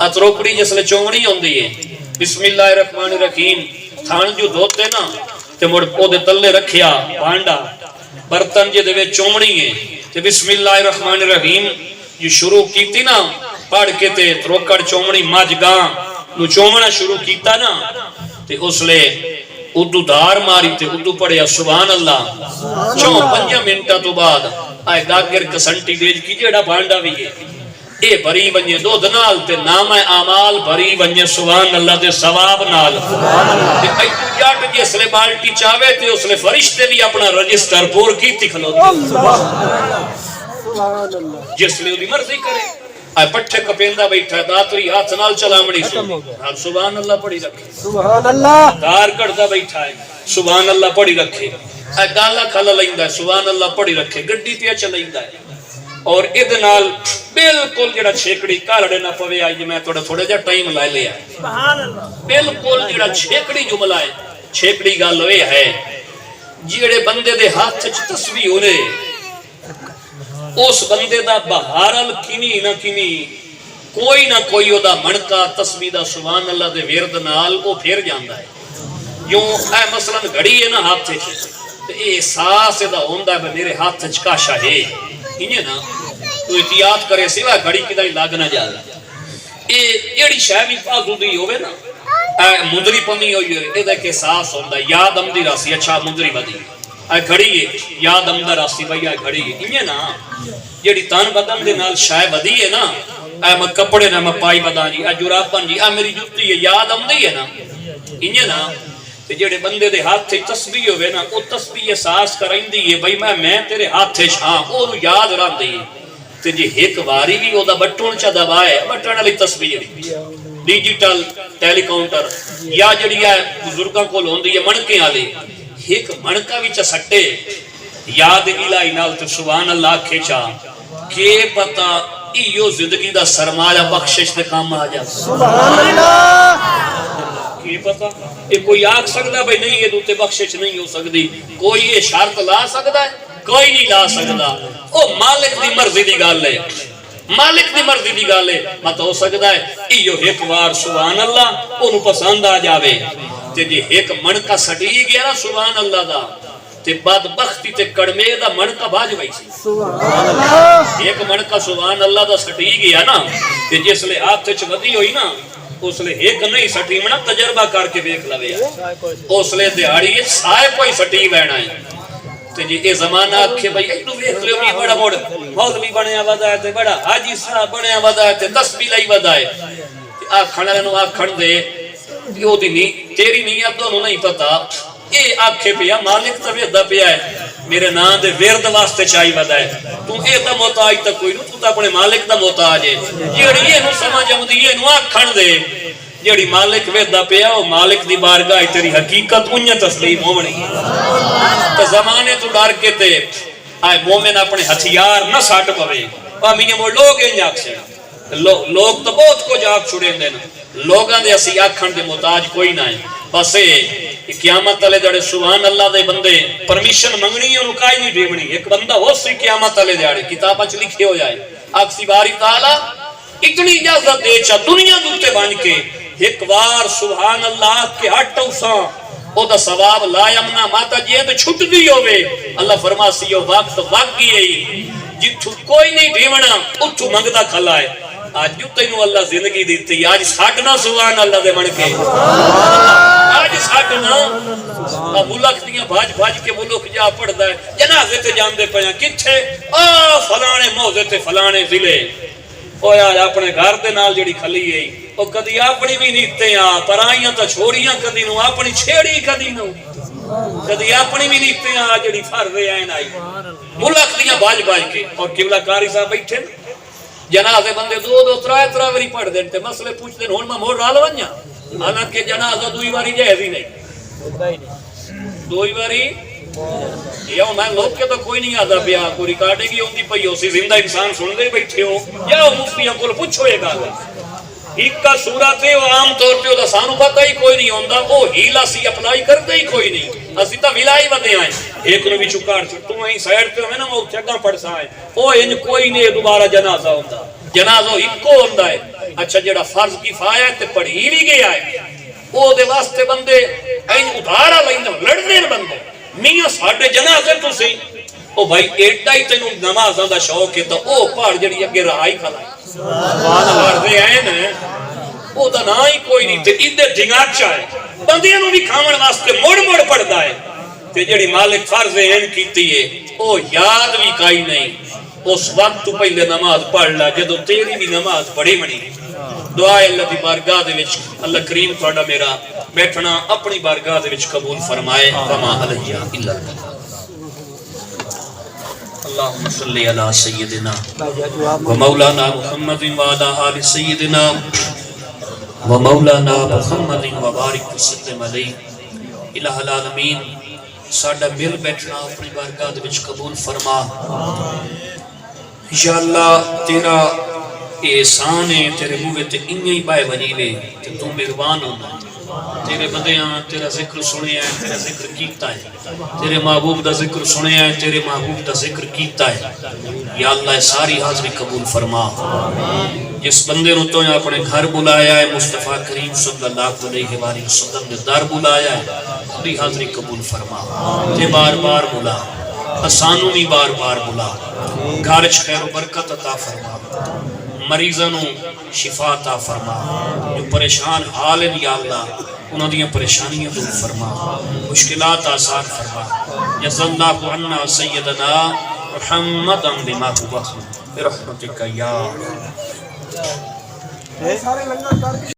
اتروکڑی جس لے چونگڑی ہوندی ہے, بسم اللہ الرحمن الرحیم تھان جو دھوتے نا تے مڑ پودے تلے رکھیا بانڈا برتن جے دے چونگڑی ہے تے بسم اللہ الرحمن الرحیم جو شروع کیتی نا پڑھ کے تے تروکڑ چونگڑی ماج گاں نو چونگڑا شروع کیتا نا تے اس لے اردو دار ماری تے اردو پڑھیا سبحان اللہ 4-5 منٹا تو بعد آئے گاگر کسنٹی دیج کی جیڑا بانڈا بھی ہے اے بری بنجے دو دنال تے نام اعمال بری بنجے سبحان اللہ دے ثواب نال تے ایتو جاٹ جس لے بالٹی چاہوے تے اس لے فرشتے بھی اپنا رجسٹر پور کی تکھلو جس لے دی مرضی کرے آئے پٹھے کپیندہ بیٹھا ہے داتری ہاتھ نال چلامڑی سبحان اللہ پڑھی رکھے سبحان اللہ دار کردہ بیٹھا ہے سبحان اللہ پڑھی رکھے آئے گالا کھالا لائندہ ہے سبحان اللہ پڑھی رکھے گڑی پیا چلائندہ ہے اور ادنال بلکل جڑا چھیکڑی کالڑے نہ پوے آئی میں تھوڑے جا ٹائم لائے لیا بلکل جڑا چھیکڑی جملہ ہے چھیکڑی گال ہوئے ہے جڑے بندے دے ہاتھ چھ تسبیح ہونے اس بندے دا بہارل کینی نہ کینی کوئی نہ کوئی دا منکا تسبیح دا سبحان اللہ دے ورد نال وہ پھر جاندہ ہے یوں اے مثلا گھڑی ہے نا ہاتھ چھ تو اے احساس دا ہوندہ ہے میرے ہاتھ چھ کاشا ہے انہیں نا تو احتیاط کرے سوا گھڑی کی دائی لاگ نہ جا یہ جیڑی شے بھی فاضو دی ہوئے نا مندری پمی ہوئی ہوئے یہ ایک احساس ہوتا ہے یاد آمدی راسی اچھا مندری بدی گھڑی ہے یاد آمدہ راسی بھائی گھڑی ہے انہیں نا جیڑی تن بدن دے نال شے بدی ہے نا میں کپڑے نہ میں پائی بدان جی جرابن جی میری جُتی ہے یاد آمدی ہے نا انہیں نا جیڑے بندے دے ہاتھ تھے تسبیح ہوئے نا وہ تسبیح احساس کرائیں ہے بھائی میں تیرے ہاتھ تھے شاں وہ یاد رہن دی تے جی ایک واری بھی وہ دا بٹن چا دبائے بٹن علی تسبیح بھی ڈیجیٹل ٹیلی کاؤنٹر یا جڑی ہے بزرگاں کو ہوندی ہے منکے والے ایک منکا وچ سٹے یاد الہی نال تے سبحان اللہ کھچا کہ پتہ ایو زندگی دا سرمایہ بخشش دے کام آ جا سبحان اللہ کی پتہ یہ کوئی آکھ سکدا بھئی نہیں یہ دوتے بخشش نہیں ہو سکدی کوئی یہ شرط لا سکدا ہے کوئی نہیں لا سکدا او مالک دی مرضی دی گل ہے مالک دی مرضی دی گل ہے مت ہو سکدا ہے ایو ایک بار سبحان اللہ اونوں پسند آ جاوے تے جی ایک منکا سٹی گیا نا سبحان اللہ دا تے بدبختی تے کڑمے دا منکا باج وئی سی سبحان اللہ ایک منکا سبحان اللہ دا سٹی گیا نا تے جس لے ہاتھ وچ ودی ہوئی نا اس لے ایک نہیں سٹی منا تجربہ کر کے دیکھ لوے اس لے دیہاڑی سائے کوئی سٹی وینا ہے تے جی اے زمانہ آکھے بھئی اینو ویکھ لیو بھی بڑا موڑ مولوی بنیا ودا ہے تے بڑا حاجی صاحب بنیا ودا ہے تے تسبیح لائی ودا ہے تے آکھن والے نو آکھن دے یو دی نہیں تیری نیت دونوں نہیں پتا اے آکھے پیا مالک تے ویدا پیا ہے میرے نام دے ورد واسطے چاہی ودا ہے تو اے تا محتاج تا کوئی نو تو تا اپنے مالک دا محتاج ہے جیڑی اینو سمجھ آوندی اے نو آکھن دے جیڑی مالک ویدا پیا او مالک دی بارگاہ تیری حقیقت اونیا تسلیم ہونی تے زمانے تو ڈر کے تے آئے مومن اپنے ہتھیار نہ ساٹ پوے میاں وہ لوگ ہیں آکھے لوگ تو بہت کچھ آکھ چھڑیں دے نا لوگاں دے اسی آکھن دے محتاج کوئی نہ ہے بس قیامت والے دڑے سبحان اللہ دے بندے پرمیشن منگنی ہے رکائی نہیں دیونی ایک بندہ ہو سی قیامت والے دڑے کتاباں چ لکھے ہو جائے آکسی باری تعالی اتنی اجازت دے چا دنیا دوتے بن کے ایک بار سبحان اللہ کے ہٹ اساں او دا ثواب لا یمنا ماتا جی تے چھٹ دی ہوے اللہ فرماسی او وقت واقعی ہے جتھوں کوئی نہیں دیونا اتھوں منگدا کھلا ہے آج جو تینوں اللہ زندگی دیتی آج ساٹنا سبحان اللہ دے بن کے آج ساٹنا ملک دیاں بھاج کے ملک جا پڑھدا ہے جنازے تے جاندے پیاں کتھے فلانے موضے تے فلانے ضلع او یار اپنے گھر دے نال جڑی کھلی ہے او کدی اپنی بھی نیتے آ پرائیاں تا چھوڑیاں کدی نو اپنی چھیڑی کدی نو کدی اپنی بھی نیتے آ جڑی فرض عین آئی ملک دیاں بھاج کے اور قبلہ کاری صاحب بیٹھے جنازے بندے دو ترا واری پڑھ دین تے مسئلے پوچھ دین ہن میں موڑ رال ونجا حالانکہ جنازہ دوئی واری جائز ہی نہیں دوئی واری یا میں لوگ کے تو کوئی نہیں آدھا پیا کوئی ریکارڈنگ ہی ہوندی پئی ہو سی زندہ انسان سن دے بیٹھے ہو یا مفتیاں کو پوچھو یہ گل ایک کا صورت ہے عام طور پہ وہ سانو پتہ ہی کوئی نہیں ہوندا او ہیلا سی اپلائی کرتے ہی کوئی نہیں اسی تا ولائی ودے آئے ایک نو بھی چکار چھٹو ہیں سائیڈ پہ ہمیں نا وہ چگاں پڑسا ہے او ان کوئی نہیں دوبارہ جنازہ ہوندا جنازہ اکو ہوندا ہے اچھا جڑا فرض کفایہ تے پڑھی بھی گیا ہے او دے واسطے بندے این ادھارا لیندے لڑنے بندے میاں ساڈے جنازے تو سی او بھائی ایڈا ہی تینوں نمازاں دا شوق ہے تو او پہاڑ جڑی اگے رہائی کھلا سبحان اللہ دے آئے نا او دا نا ہی کوئی نہیں تے ایدے ڈھنگاچا ہے بندیاں نو بھی کھاون واسطے مڑ پڑدا ہے تے جڑی مالک فرض عین کیتی ہے او یاد بھی کائی نہیں اس وقت تو پہلے نماز پڑھ لا جدو تیری بھی نماز پڑھی منی دعا اللہ دی بارگاہ دے وچ اللہ کریم تہاڈا میرا بیٹھنا اپنی بارگاہ دے وچ قبول فرمائے وما علیہ الا اللہ اللہم صلی علی سیدنا و مولانا محمد و علی آل سیدنا و مولانا محمد و بارک وسلم علیہ الہ العالمین ساڈا مل بیٹھنا اپنی بارگاہ دے وچ قبول فرما یا اللہ تیرا احسان ہے تیرے منہ تے انہی ہی بائے وجیوے تے تو مہربان ہونا تیرے بندیاں تیرا ذکر سنے ہیں تیرا ذکر کیتا ہے تیرے محبوب دا ذکر سنے ہیں تیرے محبوب دا ذکر کیتا ہے یا اللہ ساری حاضری قبول فرما جس بندے نو تو اپنے گھر بلایا ہے مصطفیٰ کریم صلی اللہ علیہ وآلہ وسلم نے در بلایا ہے خودی حاضری قبول فرما تے بار بار بلا آسانوں بھی بار بار بلا گھرچ خیر و برکت عطا فرما مریضاں نو شفا عطا فرما، جو پریشان حال ہیں یا اللہ انہاں دیاں پریشانیاں دور فرما، مشکلات آسان فرما۔ جزا اللہ عنا سیدنا محمدا بما هو برحمتک یا